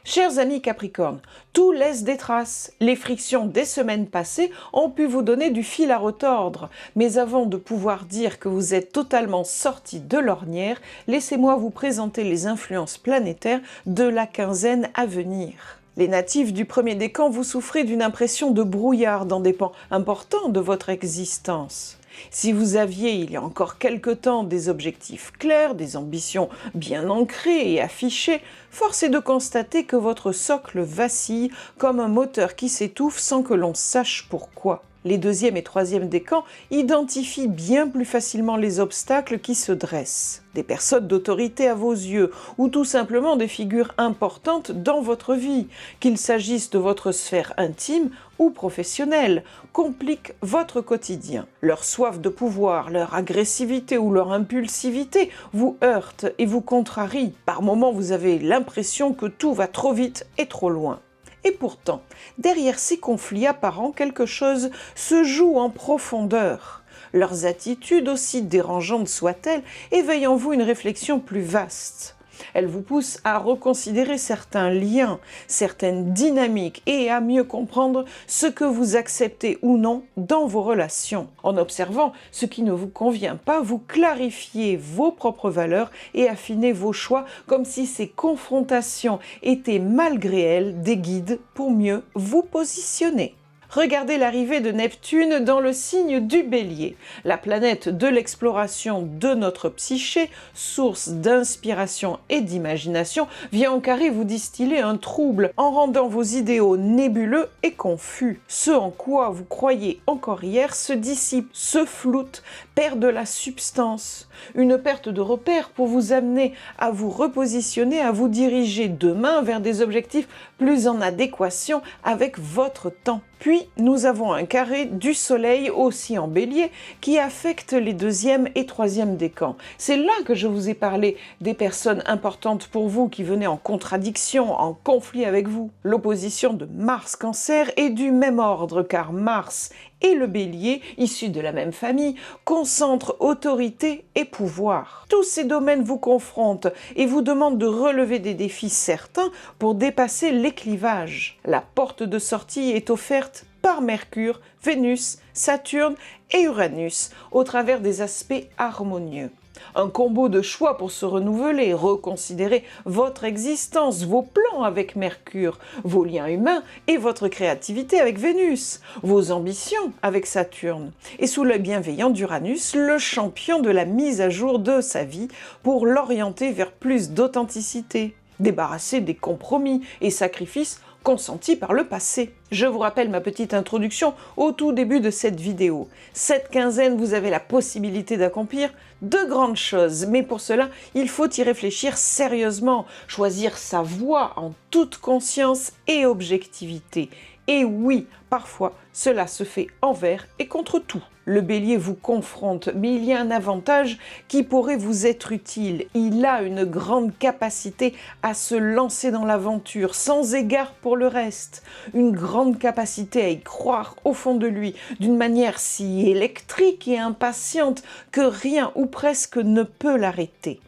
Chers amis Capricorne, tout laisse des traces. Les frictions des semaines passées ont pu vous donner du fil à retordre. Mais avant de pouvoir dire que vous êtes totalement sorti de l'ornière, laissez-moi vous présenter les influences planétaires de la quinzaine à venir. Les natifs du premier décan, vous souffrez d'une impression de brouillard dans des pans importants de votre existence. Si vous aviez, il y a encore quelque temps, des objectifs clairs, des ambitions bien ancrées et affichées, force est de constater que votre socle vacille comme un moteur qui s'étouffe sans que l'on sache pourquoi. Les deuxième et troisième décans identifient bien plus facilement les obstacles qui se dressent. Des personnes d'autorité à vos yeux, ou tout simplement des figures importantes dans votre vie, qu'il s'agisse de votre sphère intime ou professionnelle, compliquent votre quotidien. Leur soif de pouvoir, leur agressivité ou leur impulsivité vous heurtent et vous contrarient. Par moments, vous avez l'impression que tout va trop vite et trop loin. Et pourtant, derrière ces conflits apparents, quelque chose se joue en profondeur. Leurs attitudes, aussi dérangeantes soient-elles, éveillent en vous une réflexion plus vaste. Elle vous pousse à reconsidérer certains liens, certaines dynamiques et à mieux comprendre ce que vous acceptez ou non dans vos relations. En observant ce qui ne vous convient pas, vous clarifiez vos propres valeurs et affinez vos choix comme si ces confrontations étaient malgré elles des guides pour mieux vous positionner. Regardez l'arrivée de Neptune dans le signe du Bélier. La planète de l'exploration de notre psyché, source d'inspiration et d'imagination, vient en carré vous distiller un trouble en rendant vos idéaux nébuleux et confus. Ce en quoi vous croyez encore hier se dissipe, se floute, perd de la substance. Une perte de repères pour vous amener à vous repositionner, à vous diriger demain vers des objectifs plus en adéquation avec votre temps. Puis, nous avons un carré du Soleil, aussi en Bélier, qui affecte les 2e et 3e décans. C'est là que je vous ai parlé des personnes importantes pour vous qui venaient en contradiction, en conflit avec vous. L'opposition de Mars-Cancer est du même ordre, car Mars et le Bélier, issus de la même famille, concentrent autorité et pouvoir. Tous ces domaines vous confrontent et vous demandent de relever des défis certains pour dépasser les clivages. La porte de sortie est offerte par Mercure, Vénus, Saturne et Uranus, au travers des aspects harmonieux. Un combo de choix pour se renouveler, reconsidérer votre existence, vos plans avec Mercure, vos liens humains et votre créativité avec Vénus, vos ambitions avec Saturne. Et sous l'œil bienveillant d'Uranus, le champion de la mise à jour de sa vie pour l'orienter vers plus d'authenticité, débarrasser des compromis et sacrifices consentis par le passé. Je vous rappelle ma petite introduction au tout début de cette vidéo. Cette quinzaine, vous avez la possibilité d'accomplir de grandes choses, mais pour cela, il faut y réfléchir sérieusement, choisir sa voie en toute conscience et objectivité. Et oui, parfois, cela se fait envers et contre tout. Le Bélier vous confronte, mais il y a un avantage qui pourrait vous être utile. Il a une grande capacité à se lancer dans l'aventure, sans égard pour le reste. Une grande capacité à y croire au fond de lui, d'une manière si électrique et impatiente que rien ou presque ne peut l'arrêter.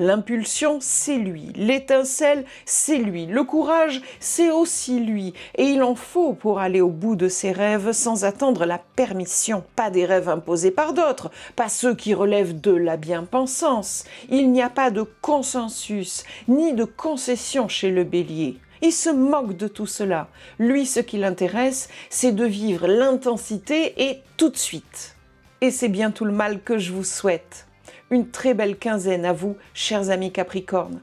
L'impulsion, c'est lui. L'étincelle, c'est lui. Le courage, c'est aussi lui. Et il en faut pour aller au bout de ses rêves sans attendre la permission. Pas des rêves imposés par d'autres, pas ceux qui relèvent de la bien-pensance. Il n'y a pas de consensus, ni de concession chez le Bélier. Il se moque de tout cela. Lui, ce qui l'intéresse, c'est de vivre l'intensité et tout de suite. Et c'est bien tout le mal que je vous souhaite. Une très belle quinzaine à vous, chers amis Capricorne.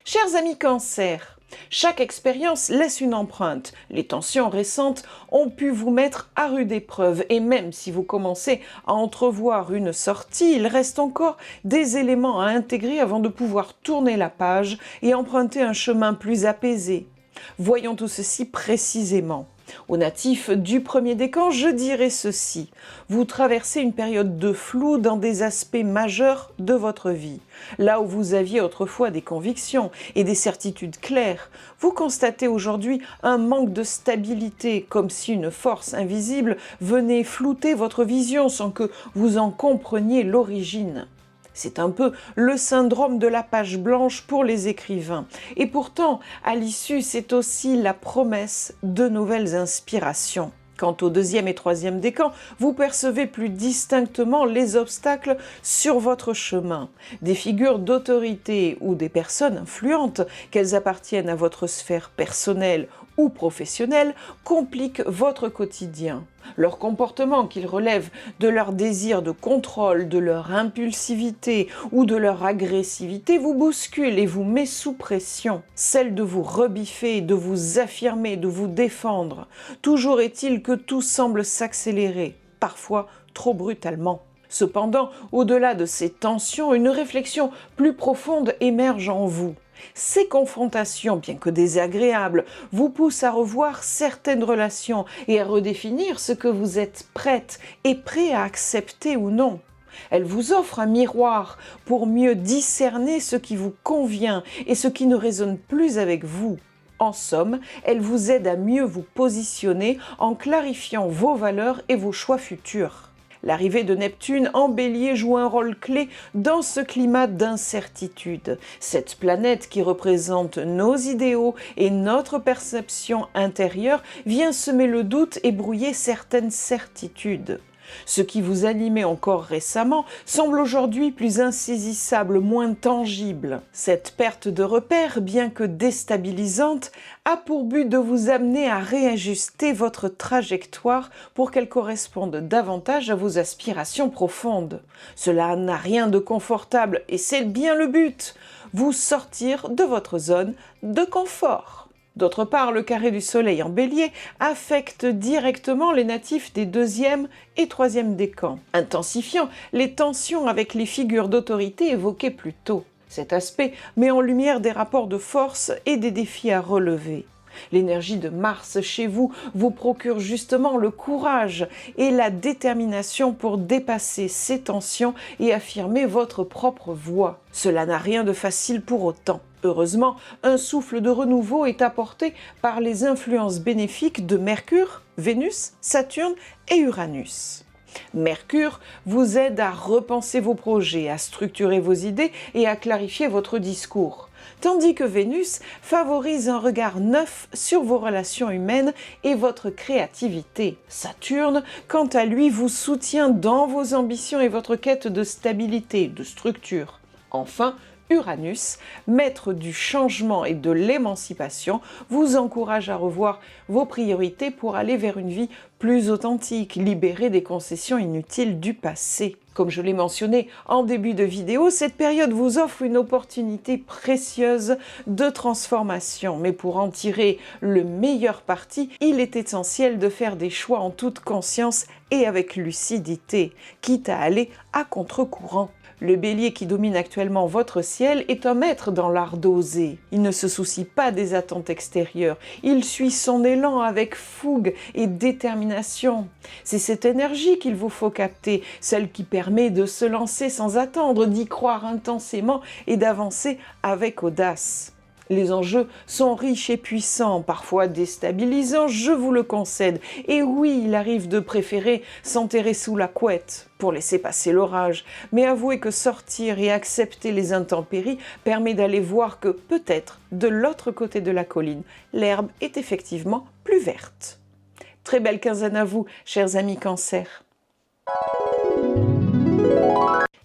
Chers amis Cancer, chaque expérience laisse une empreinte. Les tensions récentes ont pu vous mettre à rude épreuve et même si vous commencez à entrevoir une sortie, il reste encore des éléments à intégrer avant de pouvoir tourner la page et emprunter un chemin plus apaisé. Voyons tout ceci précisément. Aux natifs du 1er décan, je dirais ceci. Vous traversez une période de flou dans des aspects majeurs de votre vie. Là où vous aviez autrefois des convictions et des certitudes claires, vous constatez aujourd'hui un manque de stabilité, comme si une force invisible venait flouter votre vision sans que vous en compreniez l'origine. C'est un peu le syndrome de la page blanche pour les écrivains. Et pourtant, à l'issue, c'est aussi la promesse de nouvelles inspirations. Quant au 2e et 3e décan, vous percevez plus distinctement les obstacles sur votre chemin. Des figures d'autorité ou des personnes influentes, qu'elles appartiennent à votre sphère personnelle ou professionnelle, compliquent votre quotidien. Leur comportement, qu'ils relèvent de leur désir de contrôle, de leur impulsivité ou de leur agressivité, vous bouscule et vous met sous pression. Celle de vous rebiffer, de vous affirmer, de vous défendre. Toujours est-il que tout semble s'accélérer, parfois trop brutalement. Cependant, au-delà de ces tensions, une réflexion plus profonde émerge en vous. Ces confrontations, bien que désagréables, vous poussent à revoir certaines relations et à redéfinir ce que vous êtes prête et prêt à accepter ou non. Elles vous offrent un miroir pour mieux discerner ce qui vous convient et ce qui ne résonne plus avec vous. En somme, elles vous aident à mieux vous positionner en clarifiant vos valeurs et vos choix futurs. L'arrivée de Neptune en Bélier joue un rôle clé dans ce climat d'incertitude. Cette planète qui représente nos idéaux et notre perception intérieure vient semer le doute et brouiller certaines certitudes. Ce qui vous animait encore récemment semble aujourd'hui plus insaisissable, moins tangible. Cette perte de repère, bien que déstabilisante, a pour but de vous amener à réajuster votre trajectoire pour qu'elle corresponde davantage à vos aspirations profondes. Cela n'a rien de confortable et c'est bien le but, vous sortir de votre zone de confort. D'autre part, le carré du soleil en bélier affecte directement les natifs des 2e et 3e décans, intensifiant les tensions avec les figures d'autorité évoquées plus tôt. Cet aspect met en lumière des rapports de force et des défis à relever. L'énergie de Mars chez vous procure justement le courage et la détermination pour dépasser ces tensions et affirmer votre propre voix. Cela n'a rien de facile pour autant. Heureusement, un souffle de renouveau est apporté par les influences bénéfiques de Mercure, Vénus, Saturne et Uranus. Mercure vous aide à repenser vos projets, à structurer vos idées et à clarifier votre discours, tandis que Vénus favorise un regard neuf sur vos relations humaines et votre créativité. Saturne, quant à lui, vous soutient dans vos ambitions et votre quête de stabilité, de structure. Enfin, Uranus, maître du changement et de l'émancipation, vous encourage à revoir vos priorités pour aller vers une vie plus authentique, libérée des concessions inutiles du passé. Comme je l'ai mentionné en début de vidéo, cette période vous offre une opportunité précieuse de transformation. Mais pour en tirer le meilleur parti, il est essentiel de faire des choix en toute conscience et avec lucidité, quitte à aller à contre-courant. Le bélier qui domine actuellement votre ciel est un maître dans l'art d'oser. Il ne se soucie pas des attentes extérieures. Il suit son élan avec fougue et détermination. C'est cette énergie qu'il vous faut capter, celle qui permet de se lancer sans attendre, d'y croire intensément et d'avancer avec audace. Les enjeux sont riches et puissants, parfois déstabilisants, je vous le concède. Et oui, il arrive de préférer s'enterrer sous la couette pour laisser passer l'orage. Mais avouez que sortir et accepter les intempéries permet d'aller voir que peut-être, de l'autre côté de la colline, l'herbe est effectivement plus verte. Très belle quinzaine à vous, chers amis Cancer.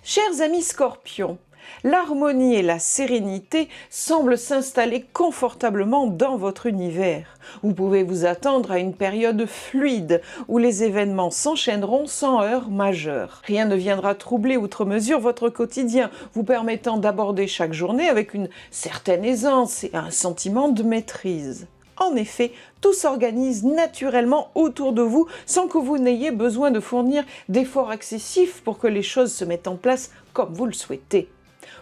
Chers amis Scorpions, l'harmonie et la sérénité semblent s'installer confortablement dans votre univers. Vous pouvez vous attendre à une période fluide où les événements s'enchaîneront sans heurts majeurs. Rien ne viendra troubler outre mesure votre quotidien, vous permettant d'aborder chaque journée avec une certaine aisance et un sentiment de maîtrise. En effet, tout s'organise naturellement autour de vous sans que vous n'ayez besoin de fournir d'efforts excessifs pour que les choses se mettent en place comme vous le souhaitez.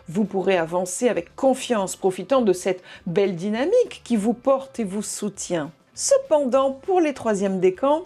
Vous pourrez avancer avec confiance, profitant de cette belle dynamique qui vous porte et vous soutient. Cependant, pour les 3e décans,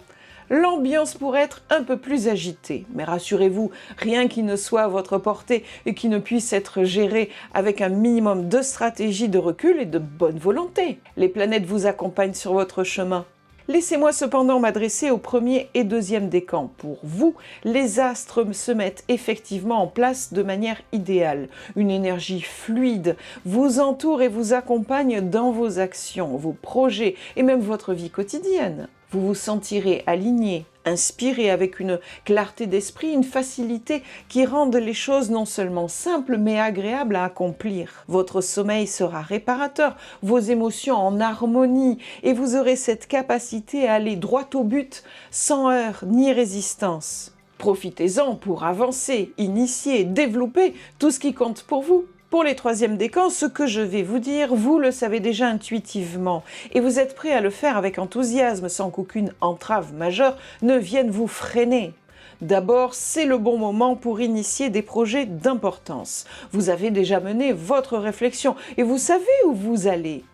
l'ambiance pourrait être un peu plus agitée. Mais rassurez-vous, rien qui ne soit à votre portée et qui ne puisse être géré avec un minimum de stratégie, de recul et de bonne volonté. Les planètes vous accompagnent sur votre chemin. Laissez-moi cependant m'adresser au 1er et 2e décan. Pour vous, les astres se mettent effectivement en place de manière idéale. Une énergie fluide vous entoure et vous accompagne dans vos actions, vos projets et même votre vie quotidienne. Vous vous sentirez aligné, inspiré avec une clarté d'esprit, une facilité qui rendent les choses non seulement simples mais agréables à accomplir. Votre sommeil sera réparateur, vos émotions en harmonie et vous aurez cette capacité à aller droit au but sans heurts ni résistance. Profitez-en pour avancer, initier, développer tout ce qui compte pour vous. Pour les 3e décans, ce que je vais vous dire, vous le savez déjà intuitivement et vous êtes prêt à le faire avec enthousiasme sans qu'aucune entrave majeure ne vienne vous freiner. D'abord, c'est le bon moment pour initier des projets d'importance. Vous avez déjà mené votre réflexion et vous savez où vous allez.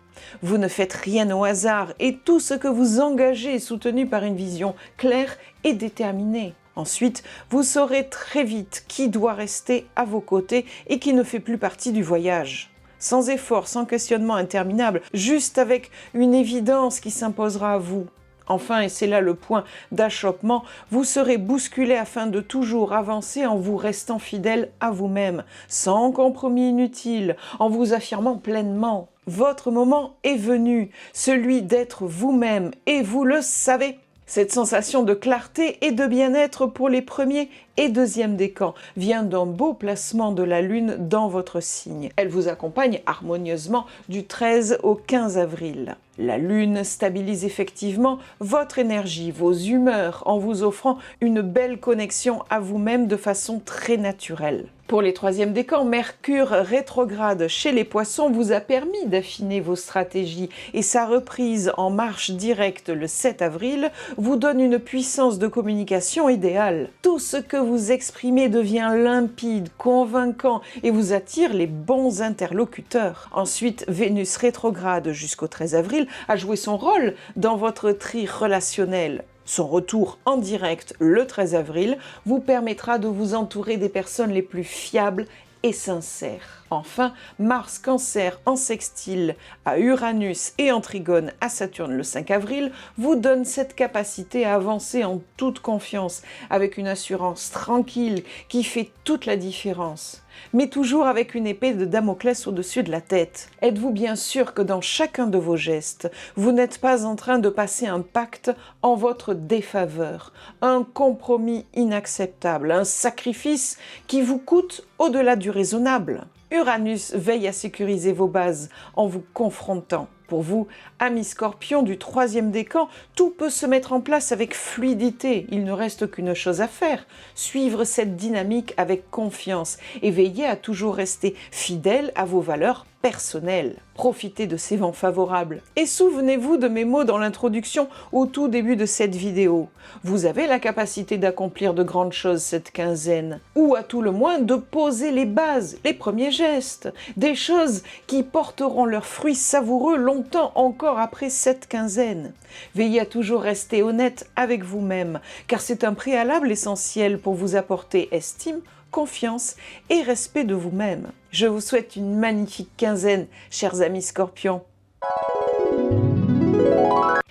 Vous ne faites rien au hasard et tout ce que vous engagez est soutenu par une vision claire et déterminée. Ensuite, vous saurez très vite qui doit rester à vos côtés et qui ne fait plus partie du voyage. Sans effort, sans questionnement interminable, juste avec une évidence qui s'imposera à vous. Enfin, et c'est là le point d'achoppement, vous serez bousculé afin de toujours avancer en vous restant fidèle à vous-même, sans compromis inutile, en vous affirmant pleinement. Votre moment est venu, celui d'être vous-même, et vous le savez. Cette sensation de clarté et de bien-être pour les premiers et deuxièmes décans vient d'un beau placement de la Lune dans votre signe. Elle vous accompagne harmonieusement du 13 au 15 avril. La Lune stabilise effectivement votre énergie, vos humeurs, en vous offrant une belle connexion à vous-même de façon très naturelle. Pour les troisièmes décans, Mercure rétrograde chez les Poissons vous a permis d'affiner vos stratégies et sa reprise en marche directe le 7 avril vous donne une puissance de communication idéale. Tout ce que vous exprimez devient limpide, convaincant et vous attire les bons interlocuteurs. Ensuite, Vénus rétrograde jusqu'au 13 avril a joué son rôle dans votre tri relationnel. Son retour en direct le 13 avril vous permettra de vous entourer des personnes les plus fiables et sincères. Enfin, Mars Cancer en sextile à Uranus et en trigone à Saturne le 5 avril vous donne cette capacité à avancer en toute confiance, avec une assurance tranquille qui fait toute la différence. Mais toujours avec une épée de Damoclès au-dessus de la tête. Êtes-vous bien sûr que dans chacun de vos gestes, vous n'êtes pas en train de passer un pacte en votre défaveur, un compromis inacceptable, un sacrifice qui vous coûte au-delà du raisonnable? Uranus veille à sécuriser vos bases en vous confrontant. Pour vous, amis Scorpions du troisième décan, tout peut se mettre en place avec fluidité. Il ne reste qu'une chose à faire, suivre cette dynamique avec confiance et veiller à toujours rester fidèle à vos valeurs personnelles. Profitez de ces vents favorables. Et souvenez-vous de mes mots dans l'introduction au tout début de cette vidéo. Vous avez la capacité d'accomplir de grandes choses cette quinzaine, ou à tout le moins de poser les bases, les premiers gestes, des choses qui porteront leurs fruits savoureux longtemps encore après cette quinzaine. Veillez à toujours rester honnête avec vous-même, car c'est un préalable essentiel pour vous apporter estime, confiance et respect de vous-même. Je vous souhaite une magnifique quinzaine, chers amis Scorpions.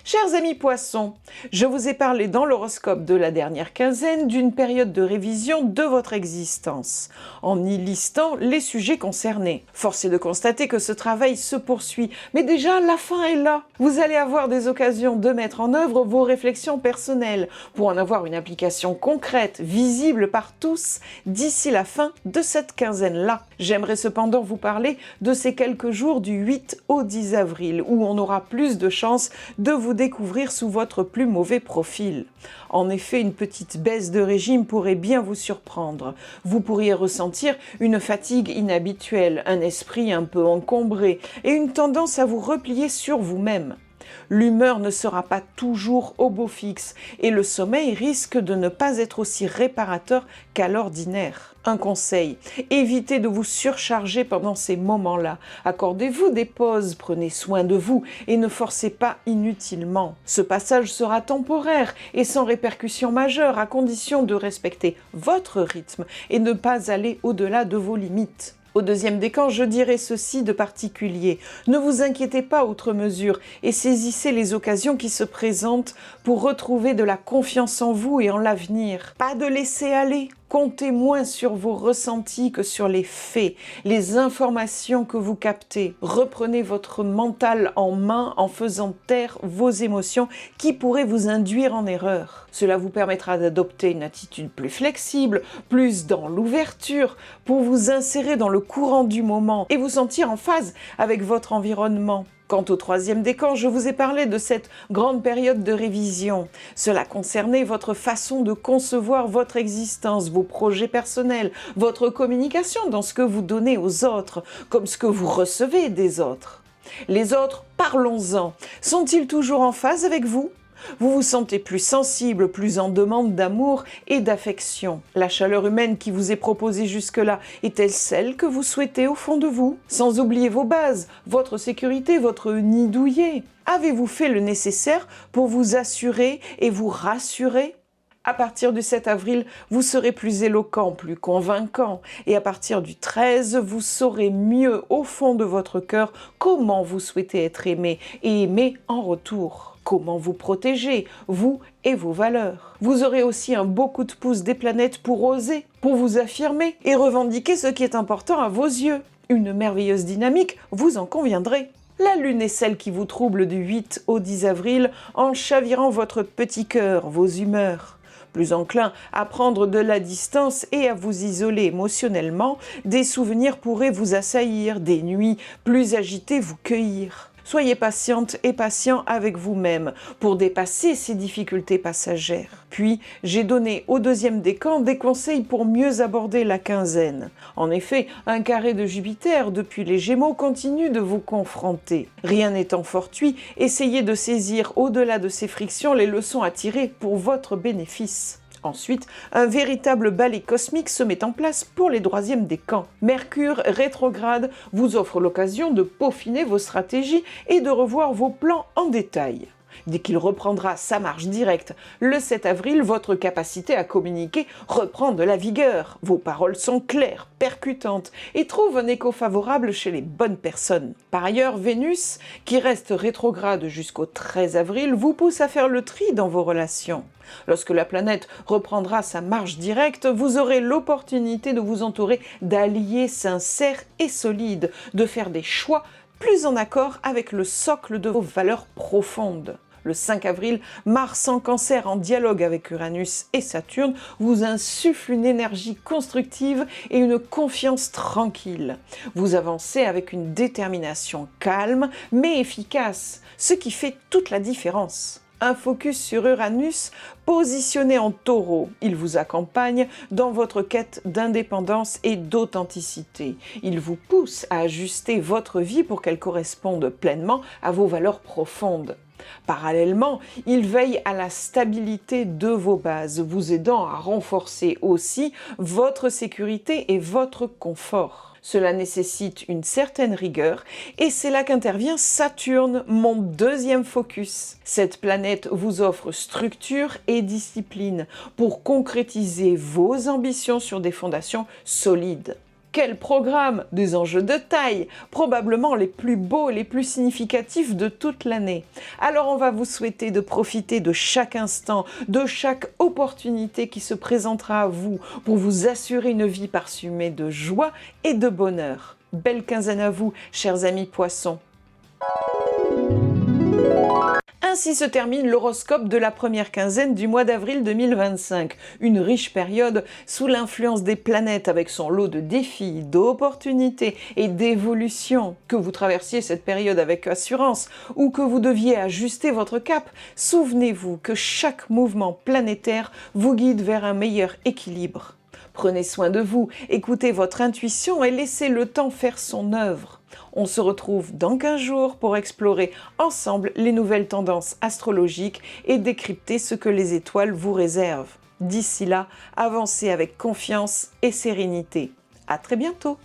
Chers amis Poissons, je vous ai parlé dans l'horoscope de la dernière quinzaine d'une période de révision de votre existence, en y listant les sujets concernés. Force est de constater que ce travail se poursuit, mais déjà la fin est là. Vous allez avoir des occasions de mettre en œuvre vos réflexions personnelles pour en avoir une application concrète, visible par tous, d'ici la fin de cette quinzaine-là. J'aimerais cependant vous parler de ces quelques jours du 8 au 10 avril, où on aura plus de chances de vous découvrir sous votre plus mauvais profil. En effet, une petite baisse de régime pourrait bien vous surprendre. Vous pourriez ressentir une fatigue inhabituelle, un esprit un peu encombré et une tendance à vous replier sur vous-même. L'humeur ne sera pas toujours au beau fixe et le sommeil risque de ne pas être aussi réparateur qu'à l'ordinaire. Un conseil, évitez de vous surcharger pendant ces moments-là. Accordez-vous des pauses, prenez soin de vous et ne forcez pas inutilement. Ce passage sera temporaire et sans répercussion majeure à condition de respecter votre rythme et ne pas aller au-delà de vos limites. Au deuxième décan, je dirais ceci de particulier. Ne vous inquiétez pas outre mesure et saisissez les occasions qui se présentent pour retrouver de la confiance en vous et en l'avenir. Pas de laisser aller. Comptez moins sur vos ressentis que sur les faits, les informations que vous captez. Reprenez votre mental en main en faisant taire vos émotions qui pourraient vous induire en erreur. Cela vous permettra d'adopter une attitude plus flexible, plus dans l'ouverture, pour vous insérer dans le courant du moment et vous sentir en phase avec votre environnement. Quant au troisième décan, je vous ai parlé de cette grande période de révision. Cela concernait votre façon de concevoir votre existence, vos projets personnels, votre communication dans ce que vous donnez aux autres, comme ce que vous recevez des autres. Les autres, parlons-en. Sont-ils toujours en phase avec vous ? Vous vous sentez plus sensible, plus en demande d'amour et d'affection. La chaleur humaine qui vous est proposée jusque-là est-elle celle que vous souhaitez au fond de vous? Sans oublier vos bases, votre sécurité, votre nid douillet. Avez-vous fait le nécessaire pour vous assurer et vous rassurer? À partir du 7 avril, vous serez plus éloquent, plus convaincant. Et à partir du 13, vous saurez mieux au fond de votre cœur comment vous souhaitez être aimé et aimé en retour. Comment vous protéger, vous et vos valeurs. Vous aurez aussi un beau coup de pouce des planètes pour oser, pour vous affirmer et revendiquer ce qui est important à vos yeux. Une merveilleuse dynamique, vous en conviendrez. La lune est celle qui vous trouble du 8 au 10 avril en chavirant votre petit cœur, vos humeurs. Plus enclin à prendre de la distance et à vous isoler émotionnellement, des souvenirs pourraient vous assaillir, des nuits plus agitées vous cueillir. Soyez patiente et patient avec vous-même pour dépasser ces difficultés passagères. Puis, j'ai donné au deuxième décan des conseils pour mieux aborder la quinzaine. En effet, un carré de Jupiter depuis les Gémeaux continue de vous confronter. Rien n'étant fortuit, essayez de saisir au-delà de ces frictions les leçons à tirer pour votre bénéfice. Ensuite, un véritable balai cosmique se met en place pour les troisièmes décans. Mercure rétrograde vous offre l'occasion de peaufiner vos stratégies et de revoir vos plans en détail. Dès qu'il reprendra sa marche directe le 7 avril, votre capacité à communiquer reprend de la vigueur. Vos paroles sont claires, percutantes et trouvent un écho favorable chez les bonnes personnes. Par ailleurs, Vénus, qui reste rétrograde jusqu'au 13 avril, vous pousse à faire le tri dans vos relations. Lorsque la planète reprendra sa marche directe, vous aurez l'opportunité de vous entourer d'alliés sincères et solides, de faire des choix plus en accord avec le socle de vos valeurs profondes. Le 5 avril, Mars en Cancer en dialogue avec Uranus et Saturne vous insuffle une énergie constructive et une confiance tranquille. Vous avancez avec une détermination calme mais efficace, ce qui fait toute la différence. Un focus sur Uranus positionné en taureau. Il vous accompagne dans votre quête d'indépendance et d'authenticité. Il vous pousse à ajuster votre vie pour qu'elle corresponde pleinement à vos valeurs profondes. Parallèlement, il veille à la stabilité de vos bases, vous aidant à renforcer aussi votre sécurité et votre confort. Cela nécessite une certaine rigueur et c'est là qu'intervient Saturne, mon deuxième focus. Cette planète vous offre structure et discipline pour concrétiser vos ambitions sur des fondations solides. Quel programme! Des enjeux de taille, probablement les plus beaux et les plus significatifs de toute l'année. Alors on va vous souhaiter de profiter de chaque instant, de chaque opportunité qui se présentera à vous pour vous assurer une vie parsemée de joie et de bonheur. Belle quinzaine à vous, chers amis poissons! Ainsi se termine l'horoscope de la première quinzaine du mois d'avril 2025. Une riche période sous l'influence des planètes avec son lot de défis, d'opportunités et d'évolutions. Que vous traversiez cette période avec assurance ou que vous deviez ajuster votre cap, souvenez-vous que chaque mouvement planétaire vous guide vers un meilleur équilibre. Prenez soin de vous, écoutez votre intuition et laissez le temps faire son œuvre. On se retrouve dans 15 jours pour explorer ensemble les nouvelles tendances astrologiques et décrypter ce que les étoiles vous réservent. D'ici là, avancez avec confiance et sérénité. À très bientôt!